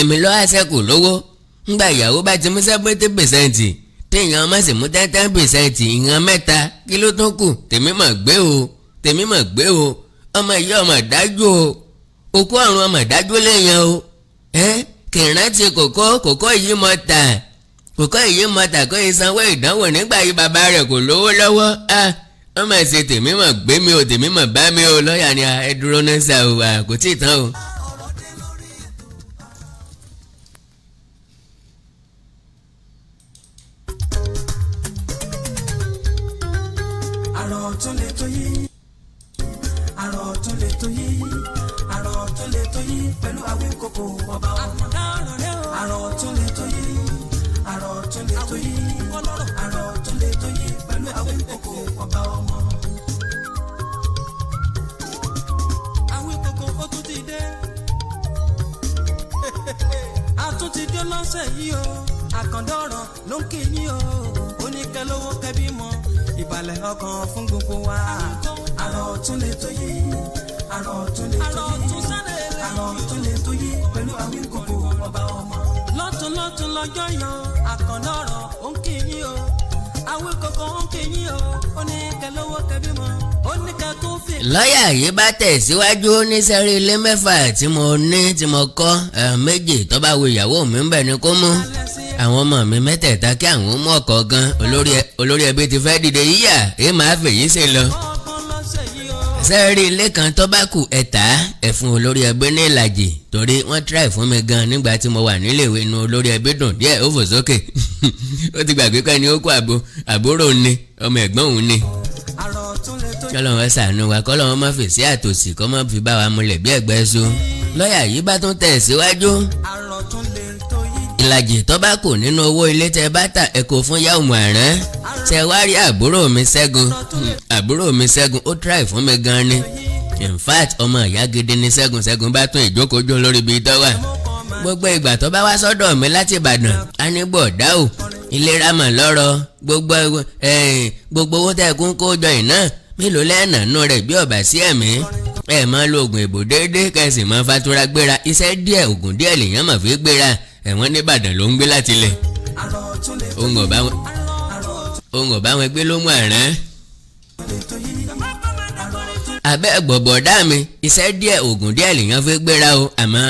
èmi lọ́ àṣẹ́kù lówó ńgbà ìyàwó bá ti mú 70% téèyàn má sì mú 10% ìran mẹ́ta kí ló tún kù tèmi mà gbé o ọmọ ìyá ọmọ dájú o òkú ọ̀run ọmọ dájú léèyàn o kì í rántí kòkó yìí mọ tà kó ìsanwó ìdánwò nígbà yìí bàbá rẹ̀ kò lówó lọ́wọ́ wọ́n máa ṣe tèmi mà gbé mi o tèmi mà bá mi o lọ́ọ̀yà ni ẹ dúró náà ṣá o kò tí ì tán o. àrọ̀ tún lè tó yí pẹ̀lú Awíkókó ọba ọmọ. àrọ̀ tún lè tó yí pẹ̀lú Awíkókó ọba ọmọ. Awíkókó ó tún ti dé. a tún ti dé lọ́sẹ̀ yìí o àkàndọ̀rọ̀ ló ń kí yín o oníkẹ́lówó kẹ́bí mọ́ ìbàlẹ̀ ọkàn fún gbogbo wa. àrọ̀ tún lè tó yí pẹ̀lú Awíkókó ọba ọmọ. lọ́tún lọ́jọ́ yan àkàndọ̀rọ̀ ó ń kí yín o Awíkókó ó ń kí yín o oníkẹ́lówó kẹ́bí mọ́ oníkẹ́ tó fi. lọ́ọ̀yà yìí bá tẹ̀síwájú ní sẹ́rí ilé mẹ́fà tí mo kọ́ méjì tó bá wo ìyàwó mi ń bẹ̀ ni kó mú àwọn ọmọ mi mẹ́tẹ̀ẹ̀ta kí àwọn mú ọkọ̀ gan olórí ẹbí ti fẹ́ dìde yíyà èyí máa fèyí ṣe lọ. sẹ́rí ilé kan tó bá kù ẹ̀ta ẹ̀fún olórí ẹbí ní ìlàjì torí wọ́n tíráì fún mi gan nígbà tí mo wà níléèwé inú olórí ẹbí dùn díẹ̀ ó fò sókè ó ti gbàgbé pé ní ó kó àbúrò ni ọmọ ẹ̀gbọ́n òun ni. kọ́lọ́wọ́n ṣàánú wa kọ́lọ́wọ́n má fèsì àtòsí kọ́ má fi bá wa múlẹ̀ bí ẹ̀gbẹ́ so. lọ́ọ̀yà yìí bá tún tẹ̀ síwájú. ìlàjì tó bá kù nínú owó ilé tẹ bá tà ẹ kó fún yá òmù àrán. ṣe wá rí àbúrò mi Ṣẹ́gun ó tíráì fún mi gan ni. in fact ọmọ ìyá gidi ni Ṣẹ́gun bá tún ìjókòó lórí ibi tó wà. gbogbo ìgbà tó bá wá sọ́dọ̀ mi láti Ìbàdàn á ní bọ̀dá o ìlera mà lọ́rọ̀ gbogbo owó tẹ̀ kún kó jọ ìná mélòó lẹ́ẹ̀nà nù rẹ̀ bí ọ̀bà sí ẹ̀mí ẹ̀ máa lo oògùn èbò déédéé kẹsì máa fatura gbéra iṣẹ́ díẹ̀ oògùn díẹ̀ lèèyàn máa fi gbéra ẹ̀wọ̀n nìbàdàn ló ń gbé láti lẹ̀. ohun ọ̀bá wọn gbé ló mú àrán. abẹ́ gbọ̀bọ̀dá mi iṣẹ́ díẹ̀ oògùn díẹ̀ lèèyàn fi gbéra o àmọ́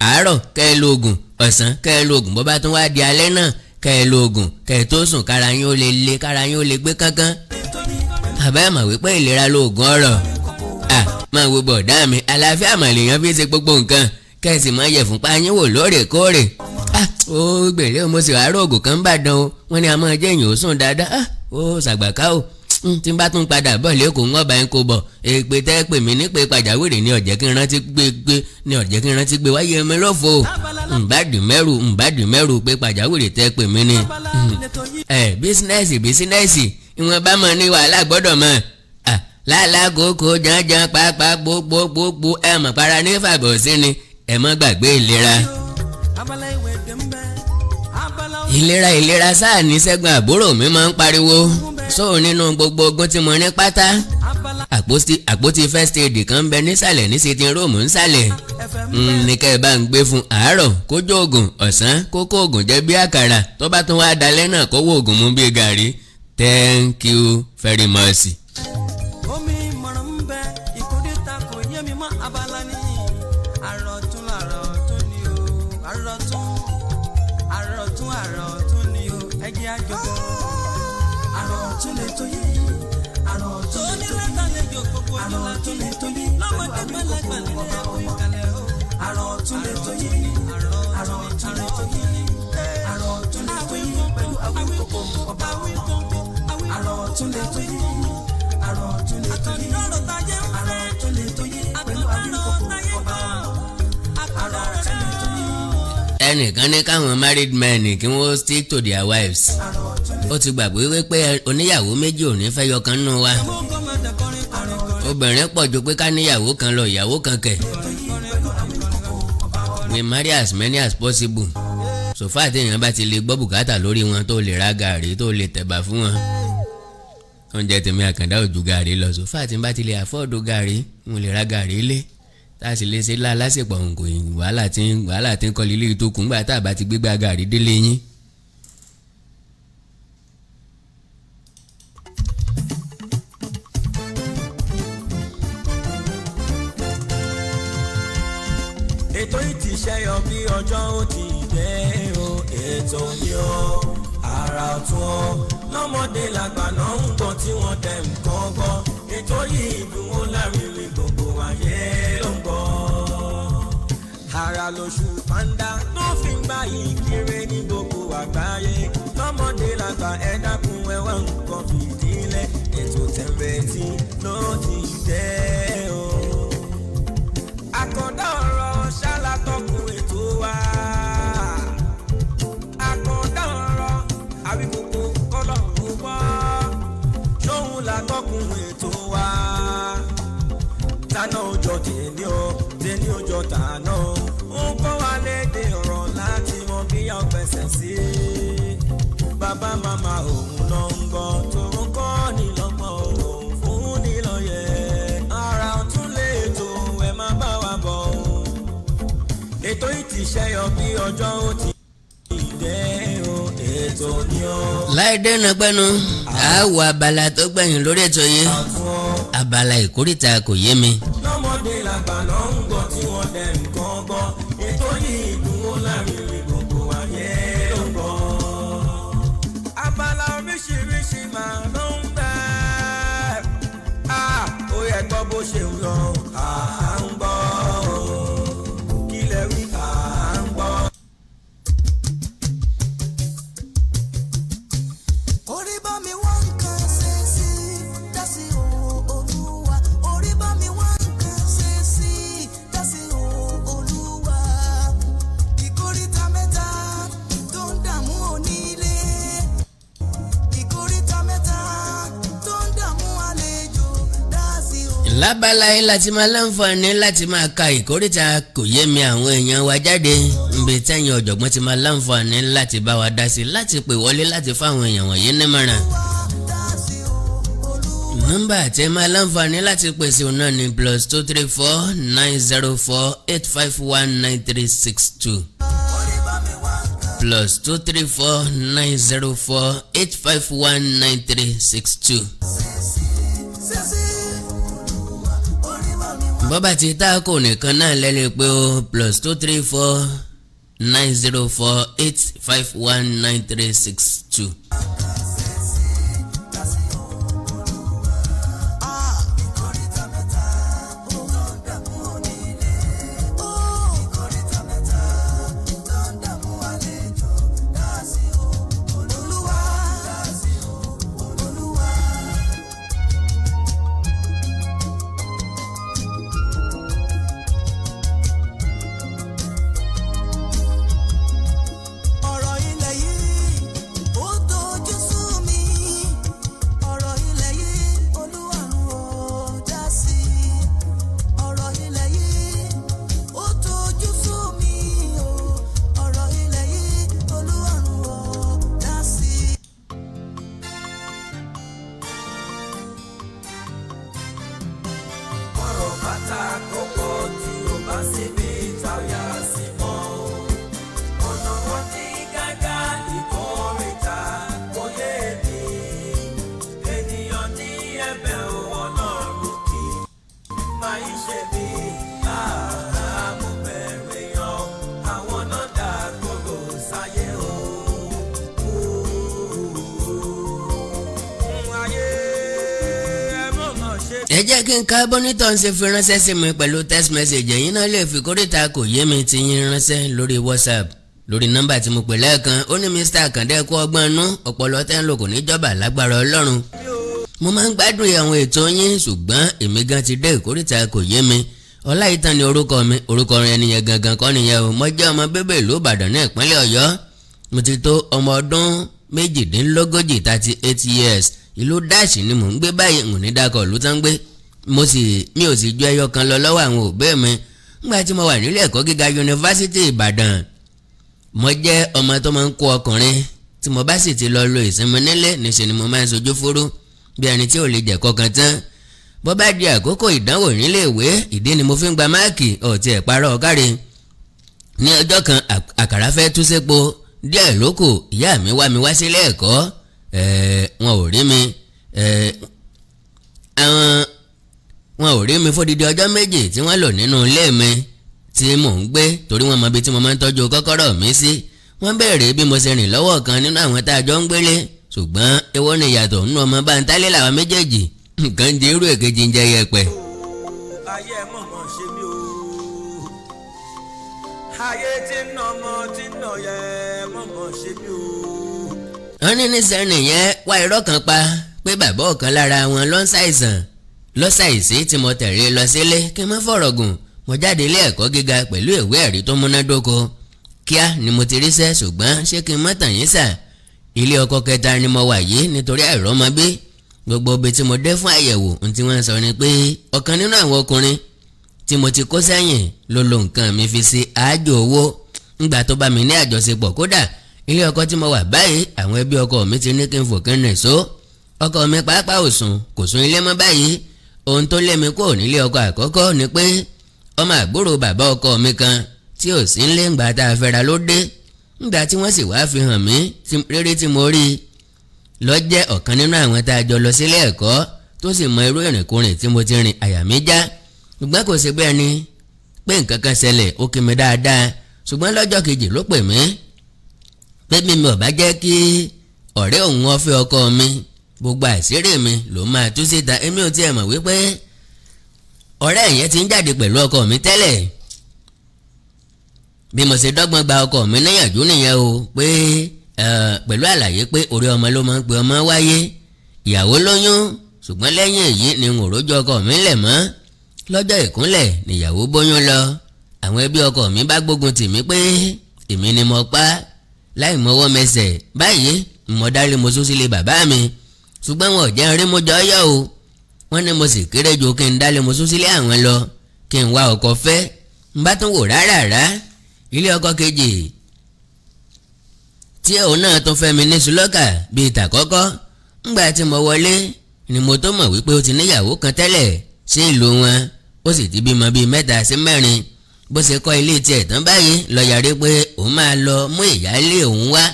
àárọ̀ kẹ́ ẹ lo oògùn ọ̀sán kẹ́ ẹ lo oògùn bó bá tún wá di alẹ́ náà kẹ́ ẹ lo oògùn kẹ́ ẹ tó sùn kára yín ó lè le kára yín ó lè gbé kánkán. àbẹ́ mọ̀ wípé ìlera lóògùn ọ̀rọ̀ máa wo bọ̀dá mi àlàáfíà mọ̀ lèèyàn fi ṣe gbogbo nǹkan kẹ́sì máa yẹ̀ fúnpá yín wò lóòrèkóòrè. ó gbèrè o mo sì wá rògùn kan bá dán o wọ́n ní a máa jẹ́ èèyàn ó sùn dáadáa ó ṣàgbàká o tí n bá tún padà bọ̀ lẹ́kọ̀ọ́ ń ọba yín kó bọ̀ èpè tẹ́ pè mí nípe pàjáwìrì ní ọ̀jẹ̀ kí n rántí gbé wáyé mi lófo ǹbàdì mẹ́rù pé pàjáwìrì tẹ́ pè mí ní. bísínẹ́sì ìwọ̀n bá mọ̀ ní wàhálà gbọ́dọ̀ mọ̀ lálákòókò jàǹjàǹ pàápàá gbogbo ẹ̀ mọ̀ para ní fàbọ̀ sí ni ẹ̀ mọ́ gbàgbé ìlera sáà ní Ṣẹ́gun àbúrò mi máa ń pariwo sóò nínú gbogbo ogun tí mo ní pátá àpótí first aid kan ń bẹ nísàlẹ̀ ní sitting room nsàlẹ̀ ní kẹ́ ẹ bá ń gbé fún àárọ̀ kójó oògùn ọ̀sán kókó oògùn jẹ́ bí àkàrà tó bá tún wá dalẹ́ náà kówó oògùn mú bí gàrí thank you very much. ẹnìkan ní káwọn married men kí wọ́n stick to their wives ó ti gbàgbé wípé oníyàwó méjì ò ní fẹ́ yọkan nù wa obìnrin pọ̀ ju pé ká níyàwó kan lọ ìyàwó kan kẹ̀ we marry as many as possible sòfà àti èèyàn bá ti lè gbọ́ bùkátà lórí wọn tó lè ra gàrí tó lè tẹ̀bà fún wọn oúnjẹ tèmi Àkàndá ò ju gàrí lọ sòfà àti bá ti lè àfọ́ọ̀dù gàrí mo lè ra gàrí lé tá a sì lè ṣe lásìpọ̀ nǹkó wàhálà tí ń kọ́ lílé tó kù ńgbà tá a bá ti gbégbá gàrí délé yín. ètò ìtìṣẹ́yọ bí ọjọ́ ó ti dé o ètò ni ó àrà ọ̀tún ó lọ́mọdé làgbà náà ń gbọ́ tí wọ́n tẹ̀ ń kọ́ gbọ́ ètò yìí dùn ó lárinrin gbogbo ayé ló ń gbọ́. àrà lóṣù pàǹdà tó fi ń gbà yìí kéré ní gbogbo àgbáyé lọ́mọdé làgbà ẹ dákun ẹ wá nǹkan fìdílé ètò tẹ̀m̀bẹ̀tì ló ti dé o. àkọ́dá ọ̀rọ̀ ṣálátọ́kùn ètò wa àkọ́dá ọ̀rọ̀ àwíkòkò kọ́lọ́run wá ṣóhun látọ́kùn ètò wa tànà ọjọ́ tèmi ọjọ́ tànà ó kọ́ wa lédè ọ̀rọ̀ láti mọ bí a fẹsẹ̀ sí bàbá màmá òun náà ń gbọ́ tó ń kọ́ ni lọ́gbọ́n òun fún ni lọ́yẹ ara ọ̀tún lè tó ẹ má bá wa bọ̀ ètò ìtìṣẹ́yọ bí ọjọ́ ó ti dé o ètò ni ó. láì dènà pẹ́nu àáwọ̀ abala tó gbẹ̀yìn lórí ètò yìí abala ìkórìtà kò yé mi. lọ́mọdé làgbà náà ń gbọ́ tí wọ́n dẹ̀ nǹkan gbọ́ ètò yìí dùn ó lárinrin gbogbo ayé ló ń gbọ́. abala oríṣiríṣi máa ló ń bẹ́ ó yẹ gbọ́ bó ṣe ń lọ à ń gbọ́ kí lẹ wí à ń gbọ́. orí bá mi wá nǹkan ṣe sí dásí Olúwa orí bá mi wá nǹkan ṣe sí dásí Olúwa ìkórìtà mẹ́ta tó ń dààmú onílé ìkórìtà mẹ́ta tó ń dààmú àlejò dásí lábala yìí láti máa láǹfààní láti máa ka ìkórìtà kò yé mi àwọn èèyàn wa jáde nbẹ tẹ̀yìn ọ̀jọ̀gbọ́n ti máa láǹfààní láti bá wa dá sí láti pè wọlé láti fáwọn èèyàn wọ̀nyí nímọ̀ràn. nọ́mbà tẹ máa láǹfààní láti pèsè òun náà ní +234 904 851 9362. +234 904 851 9362. bọ́bá ti táàkù nìkan náà lẹ́lẹ́ pé ó +234 904 851 9362. ẹ jẹ́ kí n ká bọ́nítọ̀ ń ṣe fi ránṣẹ́ sí mi pẹ̀lú text message ẹ̀yin náà lè fi kórìíta kò yé mi ti yín ránṣẹ́ lórí WhatsApp lórí nọ́mbà tí mo pè lẹ́ẹ̀kan ó ní Mr. Àkàndé kú ọgbọ́n inú ọpọlọ tẹ́ ń lò kò ní jọba lágbára Ọlọ́run. mo máa ń gbádùn àwọn ètò yín ṣùgbọ́n èmi gan ti dé ìkórìíta kò yé mi Ọláìtàn ni orúkọ mi orúkọ rẹ̀ nìyẹn gangan kọ́ nìyẹn o mo jẹ́ ọmọ bíbí ìlú Ìbàdàn ní ìpínlẹ̀ Ọ̀yọ́ mo ti tó ọmọ ọdún 38 years ìlú Dáàṣì ni mò ń gbé báyìí ń ní dákọ̀ ìlú tán gbé mi ò sì ju ẹyọ kan lọ lọ́wọ́ àwọn òbí mi nígbà tí mo wà nílé ẹ̀kọ́ gíga yunifásitì Ìbàdàn mo jẹ́ ọmọ tó máa ń kó ọkùnrin tí mo bá sì ti lọ lo ìsinmi nílé níṣẹ́ ni mo máa ń sojú fúrú bí ẹni tí ò lè jẹ̀kọ́ kan tán bó bá di àkókò ìdánwò nílé ìwé ìdí ni mo fi ń gba máàkì ọ̀tí ẹ̀ parọ́ ọ̀kárí ní ọjọ́ kan àkàrà fẹ́ tú sépo díẹ̀ lóko ìyá mi wá mi wá sílé ẹ̀kọ́ wọn ò rí mi wọn ò rí mi fódìdí ọjọ́ méjì tí wọ́n lò nínú ilé mi tí mò ń gbé torí wọ́n mọ ibi tí mo máa ń tọ́jú kọ́kọ́rọ́ mi sí wọ́n béèrè bí mo ṣe rìn lọ́wọ́ kan nínú àwọn tá a jọ ń gbélé ṣùgbọ́n èwo ni ìyàtọ̀ nínú ọmọ bá ń tálé làwọn méjèèjì nǹkan di irú èkejì ń jẹ yẹpẹ. ayé mọ̀mọ́ ṣe mí o ayé tí ń nà ọmọ tí ń nà yẹ mọ̀mọ́ ṣe mí o. wọ́n ní níṣẹ́ nìyẹn wá irọ́ kan pa pé bàbá ọ̀kan lára wọn ló ń ṣàìsàn lọ́sàìsí tí mo tẹ̀lé lọ sílé kí n má fọ̀rọ̀ gùn mo jáde ilé ẹ̀kọ́ gíga pẹ̀lú ìwé ẹ̀rí tó múnádóko kíá ni mo ti ríṣẹ́ ṣùgbọ́n ṣé kí n má tàn yín sà ilé ọkọ kẹta ni mo wà yìí nítorí àìrọ́mọbí gbogbo ibi tí mo dé fún àyẹ̀wò ohun tí wọ́n sọ ni pé ọ̀kan nínú àwọn ọkùnrin tí mo ti kó sẹ́yìn ló lo nǹkan mi fi ṣe àájò owó ńgbà tó bá mi ní àjọṣepọ̀ kódà ilé ọkọ tí mo wà báyìí àwọn ẹbí ọkọ mi ti ní kí n fò kí n rìn só ọkọ mi pàápàá ò sùn kò sùn ilé mọ́ báyìí ohun tó lé mi kúrò nílé ọkọ àkọ́kọ́ ni pé ọmọ àbúrò bàbá ọkọ mi kan tí ò sí nílé ńgbà tá a fẹ́ra ló dé ńgbà tí wọ́n sì wá fi hàn mí rere tí mo rí i lọ jẹ́ ọ̀kan nínú àwọn tá a jọ lọ sílé ẹ̀kọ́ tó sì mọ irú ìrìnkúrìn tí mo ti rìn àyà mi já ṣùgbọ́n kò sí bẹ́ẹ̀ ni pé nǹkan kan ṣẹlẹ̀ ó kí mi dáadáa ṣùgbọ́n lọ́jọ́ kejì ló pè mí pé mi ò bá jẹ́ kí ọ̀rẹ́ òun ó fẹ́ ọkọ mi gbogbo àṣírí mi ló máa tú síta èmi ò tiẹ̀ mọ̀ wípé ọ̀rẹ́ yẹn ti ń jáde pẹ̀lú ọkọ mi tẹ́lẹ̀ bí mo ṣe dọ́gbọ́n gba ọkọ mi níyànjú nìyẹn o pé pẹ̀lú àlàyé pé orí ọmọ ló máa ń pe ọmọ wáyé ìyàwó lóyún ṣùgbọ́n lẹ́yìn èyí ni n ò rójú ọkọ mi lẹ̀ mọ́ lọ́jọ́ ìkúnlẹ̀ níyàwó bóyún lọ àwọn ẹbí ọkọ mi bá gbógun tì mí pé èmi ni mo pa láì mọwọ́ mẹsẹ̀ báyìí mo dárí mo sún sílé bàbá mi ṣùgbọ́n wọn ò jẹ́ rí mo jọ yọ̀ o wọ́n ní mo sì kéré ju kí n dálé mo sún sílé àwọn lọ kí n wá ọkọ fẹ́ n bá tún wò rárá ilé ọkọ kejì tí òun náà tún fẹ́ mi ní sùlọ́kà bíi tàkọ́kọ́ ńgbà tí mo wọlé ni mo tó mọ̀ wípé ó ti níyàwó kan tẹ́lẹ̀ sí ìlú wọn ó sì ti bímọ bíi 3 sí 4 bó ṣe kọ́ ilé tiẹ̀ tán báyìí ló yarí pé òun máa lọ mú ìyáálé òun wá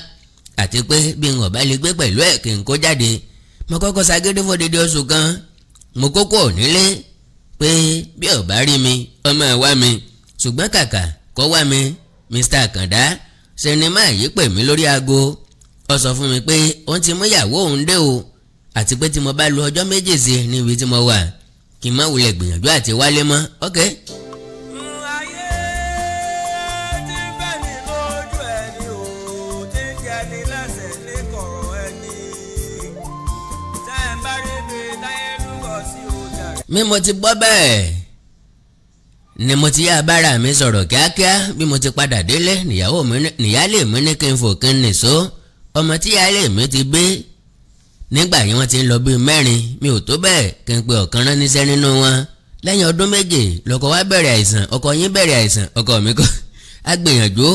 àti pé bí n ò bá lè gbé pẹ̀lú ẹ̀ kí n kó jáde. mo kọ́kọ́ ṣagídí fódìdí oṣù kan mo kókó nílé pé bí ò bá rí mi ọmọ ẹ̀ wá mi ṣùgbọ́n kàkà kó wá mi Mr. Àkàndá sinimá yìí pè mí lórí aago ó sọ fún mi pé òun ti mú ìyàwó òun dé o àti pé tí mo bá lo ọjọ́ méjì sí níbi tí mo wà kí n má wulẹ̀ gbìyànjú àti wálé mọ́ ok. mi mo ti gbọ́ bẹ́ẹ̀ ni mo ti yá bára mi sọ̀rọ̀ kíákíá bí mo ti padà délé níyálé mi ní kí n fò kí n nìṣó ọmọ tí ìyálé mi ti gbé nígbà yìí wọ́n ti ń lọ bíi 4 mi ò tó bẹ́ẹ̀ kí n pe ọ̀kan rán níṣẹ́ nínú wọn lẹ́yìn ọdún 2 lọ́kọ wa bẹ̀rẹ̀ àìsàn ọkọ yín bẹ̀rẹ̀ àìsàn ọkọ mi kọ́ a gbìyànjú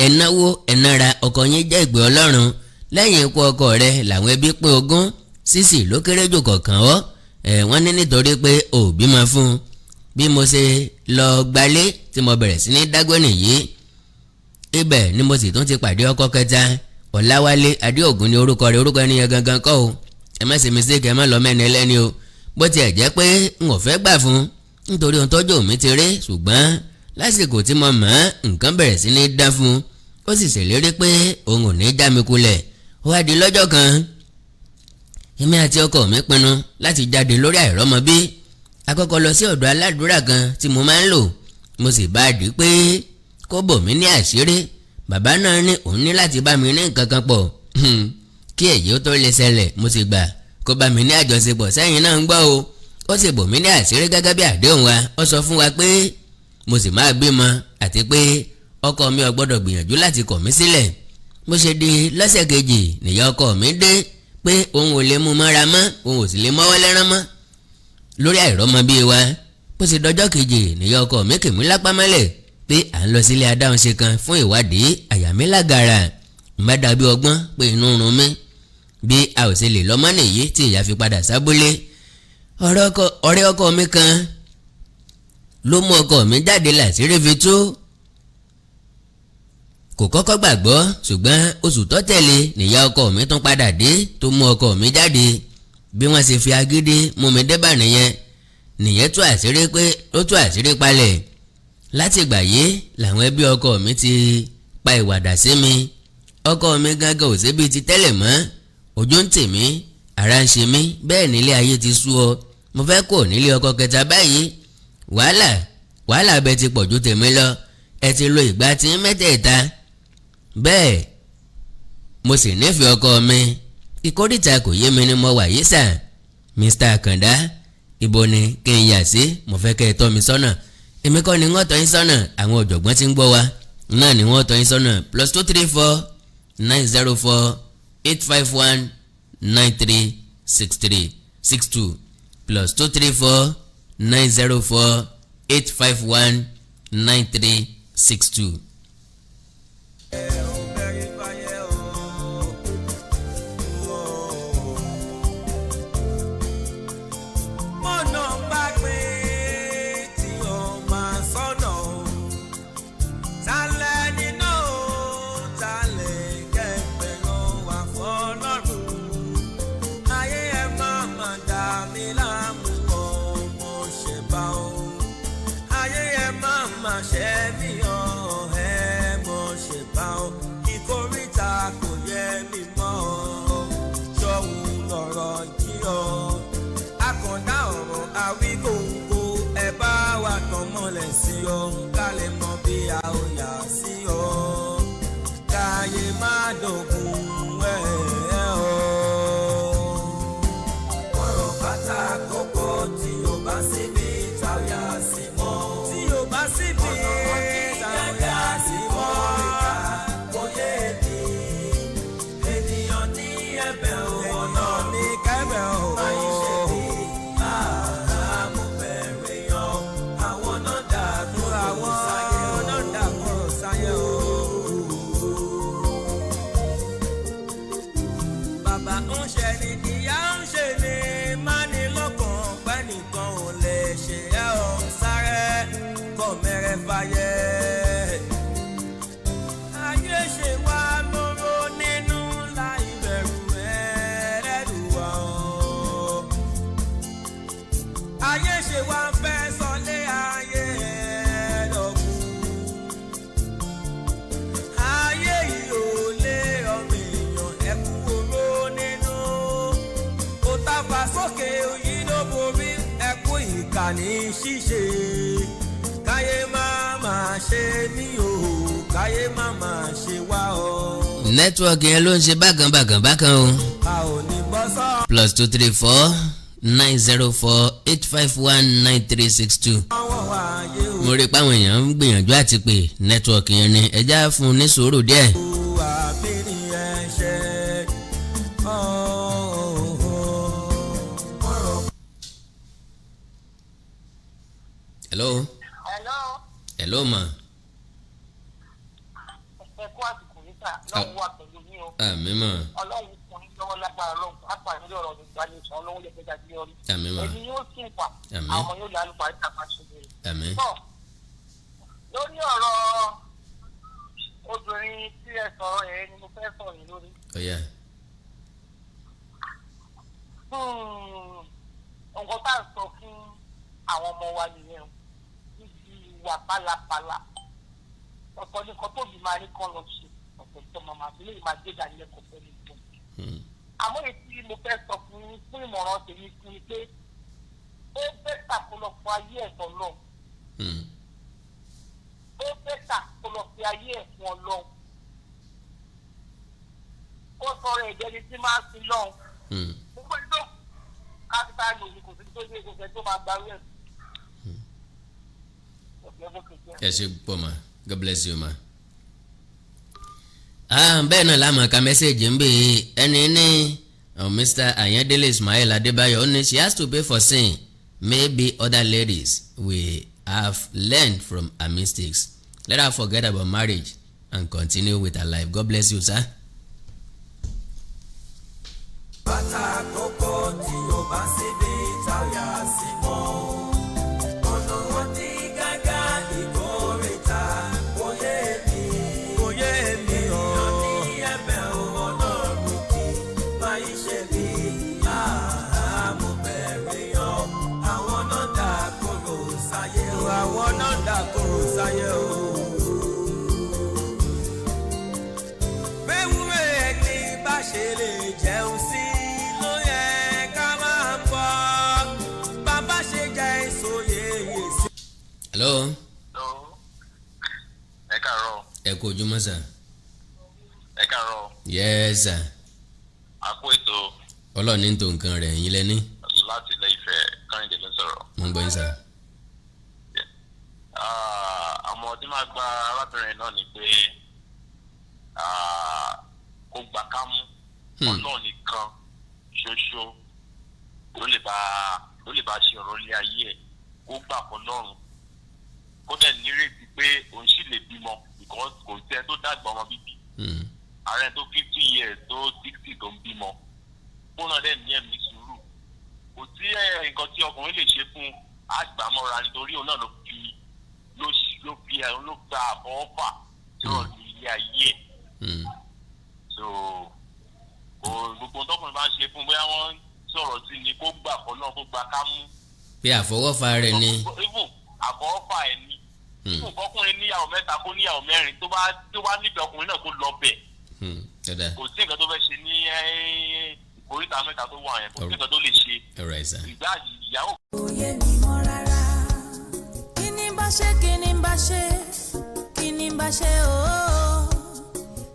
ẹ̀ náwó ẹ̀ nára ọkọ yín jẹ́ ìgbé Ọlọ́run lẹ́yìn ikú ọkọ rẹ̀ làwọn ẹbí pín ogún sísì ló kéré jù kọ̀ọ̀kan ọ́ wọ́n ní nítorí pé ò bímọ fún un bí mo ṣe lọ gbalé tí mo bẹ̀rẹ̀ sí ní dágbé nìyí ibẹ̀ ni mo sì tún ti pàdé ọkọ kẹta Ọláwálé Adéògùn ní orúkọ rẹ̀ orúkọ ẹni yẹn gangan kọ́ o ẹ má ṣe mistake ẹ má lọ mẹ́ni ẹlẹ́ni o bó tiẹ̀ jẹ́ pé n ò fẹ́ gbà fún nítorí ohun tọ́jú mi ti rí ṣùgbọ́n lásìkò tí mo mọ̀ nǹkan bẹ̀rẹ̀ sí ní dán fún ó sì ṣèlérí pé òun ò ní já mi kulẹ̀ ó wá di lọ́jọ́ kan èmi àti ọkọ mi pinnu láti jáde lórí àìrọ́mọbí a kọ́kọ́ lọ sí ọ̀dọ̀ aládùúrà kan tí mo máa ń lò mo sì bá a dì pé kó bò mí ní àṣírí bàbá náà ní òun ní láti bá mi ní nǹkan kan pọ̀ kí èyí ó tó lè ṣẹlẹ̀ mo sì gbà kó bá mi ní àjọṣepọ̀ sẹ́yìn náà ń gbọ́ o ó sì bò mí ní àṣírí gẹ́gẹ́ bí àdéhùn wa ó sọ fún wa pé mo sì máa bímọ àti pé ọkọ mi ò gbọ́dọ̀ gbìyànjú láti kọ̀ mí sílẹ̀ mo ṣe di lọ́sẹ̀ kejì nìyá ọkọ mi dé pé òun ò lè mú mọ́ra mọ́ òun ò sì lè mọ́wọ́ lẹ́rán mọ́ lórí àìrọ́mọbí wa bó ṣe dọjọ́ kejì nìyá ọkọ mi kì mí lápá mọ́lẹ̀ pé à ń lọ sílé adáhunṣe kan fún ìwádìí àyà mi lágara má dàbí ọgbọ́n pé inú run mi bí a ò ṣe lè lọ́mọ́ nìyí tí ìyá fi padà sábúlé ọ̀rẹ́ ọkọ mi kan ló mú ọkọ mi jáde láṣìírí fi tú kò kọ́kọ́ gbàgbọ́ ṣùgbọ́n oṣù tó tẹ̀lé nìyá ọkọ mi tún padà dé tó mú ọkọ mi jáde bí wọ́n ṣe fi agídí mú mi débà nìyẹn tú àṣírí pé ó tú àṣírí palẹ̀ láti ìgbà yìí làwọn ẹbí ọkọ mi ti pa ìwàdà sí mi ọkọ mi gángan ò síbi ti tẹ́lẹ̀ mọ́ ojú ń tì mí ara ń ṣe mí bẹ́ẹ̀ nílé ayé ti sú ọ mo fẹ́ kó nílé ọkọ kẹta báyìí wàhálà bẹ ti pọ̀ ju tèmi lọ ẹ ti lo ìgbà tí mẹ́tẹ̀ẹ̀ta bẹ́ẹ̀ mo sì nífẹ̀ẹ́ ọkọ mi ìkórìtà kò yé mi ni mo wà yìí sà Mr. Àkàndá ibo ni kí n yà sí mo fẹ́ kẹ́ ẹ tọ́ mi sọ́nà èmi kọ́ ni wọ́n tọ́ yín sọ́nà àwọn ọ̀jọ̀gbọ́n tí ń gbọ́ wa náà ni wọ́n tọ́ yín sọ́nà +234 904 851 9363 62 +234 904 851 9362. Kálẹ̀ mọ bí a ò yà sí ọ káyé má dògún ẹ̀ ọ́. ọ̀rọ̀ bàtà kókó tí o bá síbi táyà sí mọ́. tí o bá síbi táyà sí mọ́. kò yé mi ènìyàn ní ẹ̀bẹ̀ o ọ̀nà ní kẹ́bẹ̀ o. ṣe wá fẹ́ sọlé ayé ẹ̀dọ̀gún. Ayé yìí ò lé ọmọ èèyàn ẹ̀kú oró nínú. Ó tàfà sókè òyìn ló borí ẹ̀kú ìkànnì ṣíṣe. Káyé má máa ṣe mí o, káyé má máa ṣe wá o. nẹ́tíwọ́ọ̀kì yẹn ló ń ṣe bákan o. A ò ní bọ́ sọ́. +234 904 851 9362. mo rí i pé àwọn èèyàn ń gbìyànjú àti pé nẹ́tíwọ́ọ̀kì yẹn ni ẹja fún un ní sùúrù díẹ̀. hello. hello ma. ẹ̀kọ́ àsìkò níta lọ́wọ́ wà pẹ̀lú yín o. àmín mà. ọlọ́run fún yín lọ́wọ́ lágbára ọlọ́run pàápàá ní ọ̀rọ̀ nípa ní ìṣàn ọlọ́run lè fẹ́jà sí orí. àmín mà. èmi yóò sì wà àmín. àwọn yóò lálù parí tàpá ṣubú. àmín. bọ́ lórí ọ̀rọ̀ obìnrin tí ẹ sọ̀rọ̀ ẹ̀ ni mo fẹ́ sọ̀rọ̀ yìí lórí. ọ̀yà. nǹkan tá à ń sọ fún àwọn ọmọ wa nìyẹn o níbi ìwà pálapàla ọ̀pọ̀ ní kan tóbi máa ní kán lọ ṣe ọ̀pọ̀ tó máa máa fi lè máa gbé ìdánilẹ́kọ̀ọ́ fẹ́ ní ìgbọ̀n. àmọ́ èyí tí mo fẹ́ sọ fún ìmọ̀ràn tèmi fún mi pé ó bẹ́tà kó lọ fún ayé ẹ̀tọ́ lọ. ó bẹ́tà kó lọ fi ayé ẹ̀fún ọlọ́run. ó sọ̀rọ̀ ẹ̀jẹ̀ ni tí máa ń sin lọ́hùn. gbogbo ìlú kápítà lòdì kò sí tó dé gbogbo ẹ̀ tó máa gbarú ẹ̀. ẹ ṣe pọ̀ ma. God bless you ma. bẹ́ẹ̀ náà la máa ka mẹ́sẹ̀gì ń bè ẹni ní Mr. Ayandele Ismail Adébáyọ̀ ó ní she has to pay for sin. Maybe other ladies will have learned from her mistakes. Let her forget about marriage and continue with her life. God bless you sir. Bàtà àkókò tí o bá ṣe dé táyà sí mọ́. Ọ̀nà wọn ní gágá ìkórìtà kò yé mi o. Ènìyàn ní ẹ̀bẹ̀ Ọlọ́run kì máa ń ṣe bí mo bẹ̀rẹ̀ yan. Àwọn náà dà kóró sáyé o. Àwọn náà dà kóró sáyé o. Bẹ́wúrẹ́ ẹni bá ṣe lè jẹun sí. hello. ẹ káàárọ̀. ẹ kú ojúmọ́ sà. ẹ káàárọ̀. yes sir. a kú ètò. ọlọ́ọ̀ni ń tó nǹkan rẹ̀ yín lẹ́ní. láti ilé Ifẹ̀ Kẹ́hìndé ló ń sọ̀rọ̀. mo ń gbọ́ yín sà. àmọ́ tí máa gba arábìnrin náà ni pé kó gbà ká mú Ọlọ́run nìkan ṣoṣo ló lè bá ṣe ọ̀rọ̀ ilé ayé ẹ̀ kó gbà fọ́ lọ́rùn kó dẹ̀ nírètí pé òun sì lè bímọ because kò tẹ́ tó dàgbà ọmọ bíbí ààrẹ tó 50 years tó 60 tó ń bímọ kó náà dẹ̀ ní ẹ̀mí sùúrù kò sí nǹkan tí ọkùnrin lè ṣe fún àgbàmọ́ra nítorí òun náà ló gba àfọwọ́fà sọ̀rọ̀ ní ilé ayé ẹ̀ so gbogbo tọkùnrin bá ń ṣe fún bóyá wọ́n sọ̀rọ̀ sí ni kó gbà fọ́ náà kó gbà ká mú. pé àfọwọ́fà rẹ̀ ni. even àfọwọ́fà ẹ̀ ni. even kọkùnrin níyàwó mẹ́ta kó níyàwó mẹ́rin tó bá nífẹ̀ẹ́ ọkùnrin náà kó lọ bẹ̀. kò sí nǹkan tó fẹ́ ṣe ní ìkórìtà mẹ́ta tó wà yẹn kò sí nǹkan tó lè ṣe. ìgbà ìyàwó. òye mi mọ́ rárá kí ni bá ṣe kí ni bá ṣe kí ni bá ṣe ooo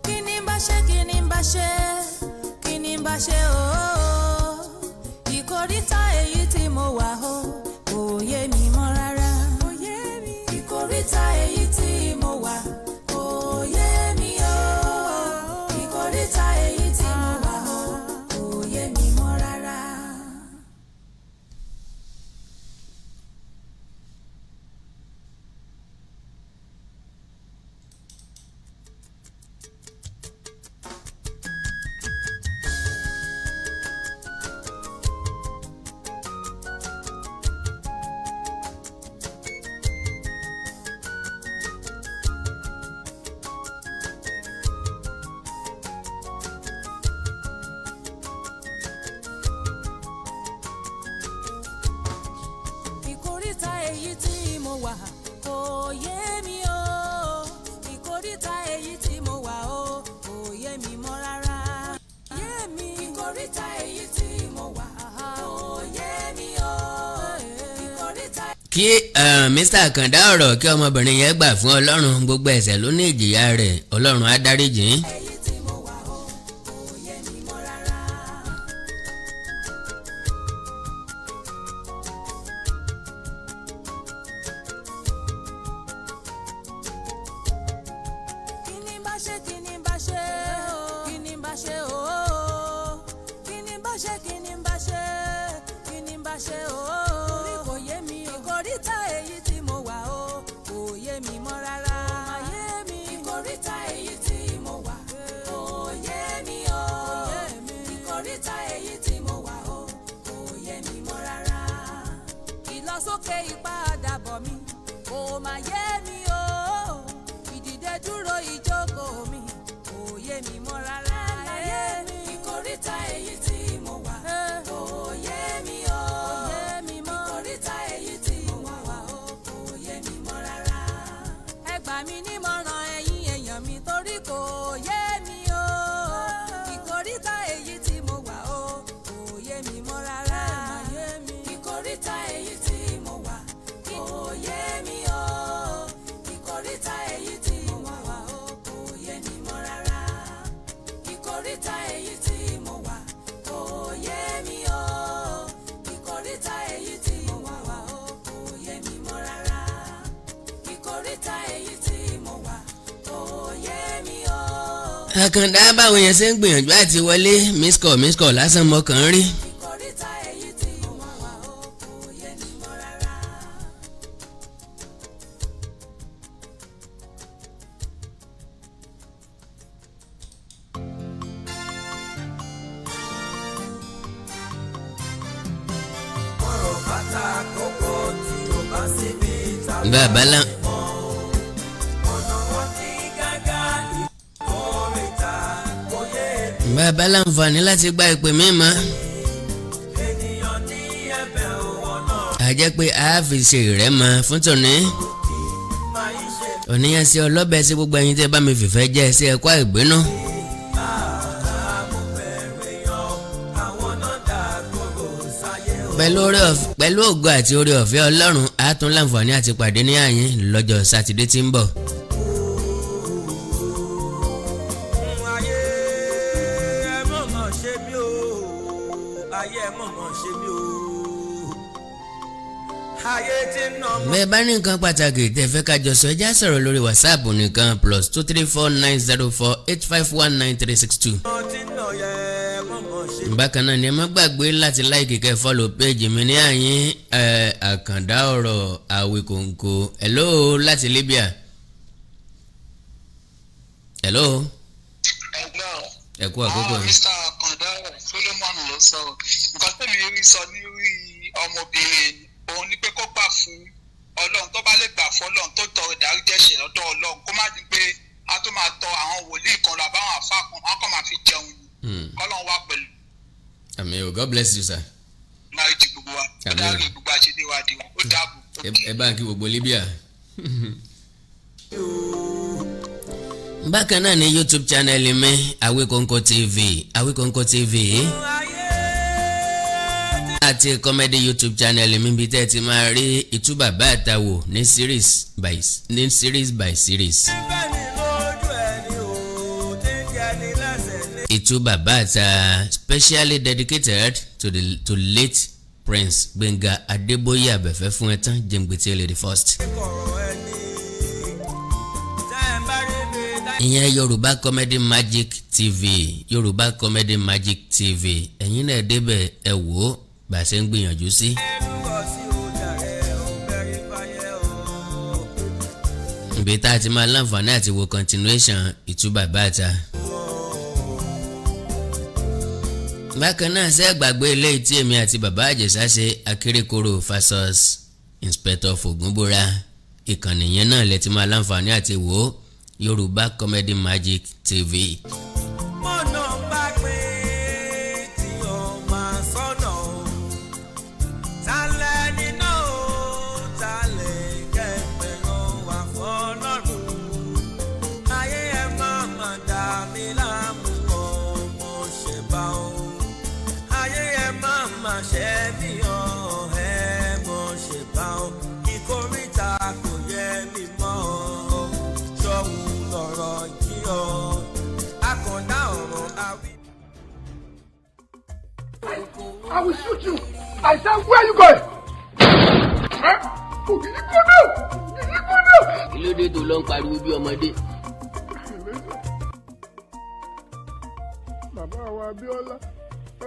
kí ni bá ṣe kí ni bá ṣe kí ni bá ṣe ooo ìkórìtà èyí tí mo wà o kò yé mi mọ́ rárá ìkórìtà èyí tí mo wà kò yé mi o ìkórìtà èyí tí mo wà o kò yé mi mọ́ rárá. mo wà kò yé mi o ìkóríta èyí tí mo wà o kò yé mi mọ́ rárá. Yé mi ìkóríta èyí tí mo wà kò yé mi o ìkóríta. Kí Mr. Àkàndá ọ̀rọ̀ kí ọmọbìnrin yẹn gbà fún Ọlọ́run, gbogbo ẹ̀ṣẹ̀ ló ní ìjìyà rẹ̀, Ọlọ́run á dáríjì. èyí tí mo wà o kò yé mi mọ́ rárá. Kíni bá ṣe kíni bá ṣe kíni bá ṣe ooo kíni bá ṣe kíni bá ṣe kíni bá ṣe ooo torí kò yé mi o ìkóríta èyí tí mo wà o kò yé mi mọ́ rárá. Yé mi ìkóríta èyí tí mo wà kò yé mi o ìkóríta èyí tí mo wà o kò yé mi mọ́ rárá. Ìlọsókè ìpadàbọ̀ mi kò má yé mi o ìdìde dúró ìjókòó mi kò yé mi mọ́ rárá. Yé mi ìkóríta èyí tí mo wà kò yé mi o ìkóríta èyí tí mo wà o kò yé mi mọ́ rárá. Ẹ gbà mí nímọ̀ràn ẹ̀yin èèyàn mi torí kò yé mi o ìkóríta èyí tí mo wà o kò yé mi mọ́ rárá. Ìkóríta èyí tí mo wà kò yé mi o ìkóríta èyí tí mo wà o kò yé mi mọ́ rárá. Ìkóríta èyí tí mo wà kò yé mi o ìkóríta èyí tí mo wà o kò yé mi mọ́ rárá. Ìkóríta èyí tí mo wà kò yé mi o. Àkàndá báwo yẹn ṣe ń gbìyànjú àti wọlé miss call lásán mọ́kàn ń rí. Ìkóríta èyí tí mo wà o kò yé mi mọ́ rárá. ọ̀rọ̀ bàtà kókó tí o bá síbi ìta. Bàbá lá ọ̀nà wọn ti gágá ìkórìtà kò yé mi. bàbá láǹfààní láti gba ìpè mí mọ́. ènìyàn ní ẹ̀bẹ̀ òwò náà A jẹ́ pé a fi ṣe ìrẹ́mọ fún tòní. máa ń ṣe Òníyàn sí ọlọ́bẹ̀ sí gbogbo ẹ̀yin tẹ́ bá mi fìfẹ́ jẹ́ sí ẹ̀kọ́ ìgbénú. àwọn náà dá gbogbo sáyé o. Pẹ̀lú ògo àti oore ọ̀fẹ́ Ọlọ́run á tún láǹfààní àti pàdé ní àyín lọ́jọ́ Sátidé tí ń bọ̀. ayé ẹ mọ̀mọ́ ṣe mí o ayé ẹ mọ̀mọ́ ṣe mí o ayé tí ń nà mọ́. Bẹ́ẹ̀ bá ní nǹkan pàtàkì tẹ́ fẹ́ ká jọ sọ ẹ já sọ̀rọ̀ lórí WhatsApp nìkan +2349048519362. tí ń nà yẹ mọ̀mọ́ ṣe mí. Bákan náà ni ẹ má gbàgbé láti láìkì kẹ́ fọ́lọ̀ péjì mi ní àyín Àkàndá ọ̀rọ̀ Àwíkòǹkò. Hello láti Libya. Hello ẹ̀gbọ́n ẹ kú àkókò yìí. Mr. Àkàndá Solomon ló sọ nǹkan tẹ́mi rí sọ ní orí ọmọbìnrin òun ni pé kó gbà fún Ọlọ́run tó bá lè gbà fún Ọlọ́run tó tọrọ ìdáríjẹ̀ṣẹ̀ lọ́dọ̀ Ọlọ́run kó má di pé a tó máa tọ àwọn wòlíì kan lọ àbáwọn àfa kan wọn kàn máa fi jẹun ni kọ́lọ́run wà pẹ̀lú Àmín o, God bless you sir. máa ti gbogbo wa ó Àmín. dárí gbogbo àṣírí wa di wa ó dáàbò. Ẹ bá ń kí gbogbo Libya. Bákan náà ni YouTube channel mi Àwíkòǹkò TV Àwíkòǹkò TV àti comedy YouTube channel mi bí tẹ́ ti máa rí Ìtú Bàbá Àtàwò ní series by series. bẹ́ẹ̀ni lójú ẹni o tí ń jẹni lẹ́sẹ̀ ní. Ìtú Bàbá Àtà specially dedicated to late Prince Gbénga Adébóyè Abẹ́fẹ́ fún ẹ̀tàn Jẹ́ngbẹ̀tẹ̀lẹ̀ the first. kọ̀rọ̀ ẹni tẹ́ ẹ bá rí mi dá. Ìyẹn Yorùbá Comedy Magic TV Yorùbá Comedy Magic TV ẹ̀yin náà débẹ̀ ẹ wò ó bá a ṣe ń gbìyànjú sí. ẹnu bọ̀ sí ọjà rẹ̀ ó bẹ̀rẹ̀ fàyẹ̀ o. Ibi tá a ti máa láǹfààní àti wo continuation Ìtú Bàbá Àtà. Bákan náà ṣe gbàgbé ilé tí èmi àti bàbá Àjẹsà ṣe Akérékòrò versus Inspector Fògúnbúra ìkànnì yẹn náà lẹ ti máa láǹfààní àti wò ó Yorùbá Comedy Magic TV. mọ̀nà bá pé tí o máa sọ̀nà o. talẹ̀ nínú o talẹ̀ kẹ́ máa ṣẹ́ mi hàn ẹ mọ̀ ṣe bá ọ ìkórìtà kò yẹ mi mọ́ ṣọ́hun lọ̀rọ̀ yí ọ àkàndá ọ̀rọ̀ àwí. I will shoot you. I said, where are you going? kí ló dé tó lọ ń pariwo bí ọmọdé. Bàbá wa Abíọ́lá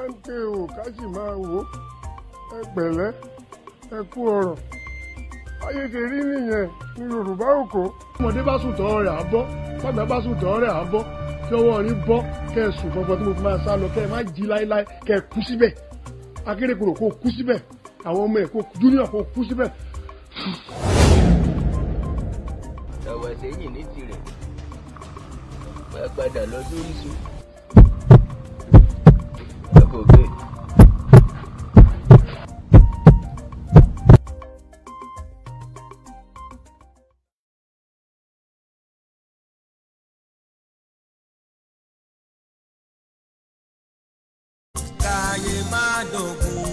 ẹ ń ké o ká sì máa wò ó ẹ pẹ̀lẹ́ ẹ kú ọ̀rọ̀ ayé ṣe rí nìyẹn ní Yorùbá òkò. ọmọdé bá sùn tọ́ rẹ̀ á bọ́ bàbá bá sùn tọ́ rẹ̀ á bọ́ kí ọwọ́ rí bọ́ kẹ́ ẹ sùn fọfọ tí mo fi máa sá lọ kẹ́ ẹ má jí láéláé kẹ́ ẹ kú síbẹ̀ Akérékòrò kó kú síbẹ̀ àwọn ọmọ ẹ̀ kó Júníọ̀ kó kú síbẹ̀. ọ̀wọ̀ sẹ́yìn ní tirẹ̀ máa padà lọ sórí sùn. ọkọ̀ ògbé. káyé má dògùn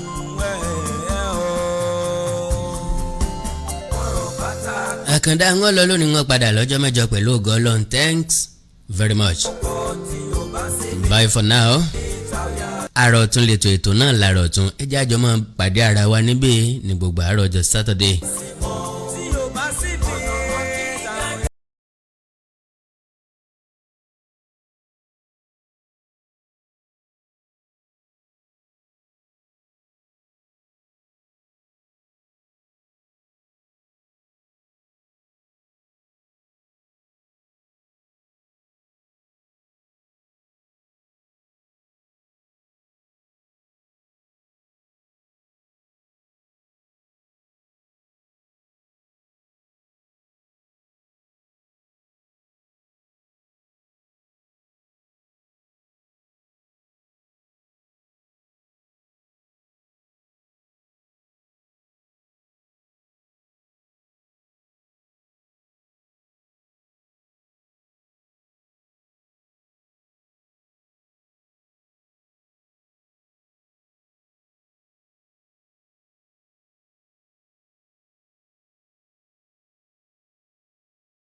Àkàndá ń lọ lónìí wọn padà lọ́jọ́ mẹ́jọ pẹ̀lú ògo Ọlọ́run. Thanks very much. Bye for now. Àrọ̀ ọ̀tún lètò ètò náà làrọ̀ ọ̀tún. Ẹ jẹ́ àjọ máa pàdé ara wa níbí ní gbogbo àárọ̀ ọjọ́ Saturday.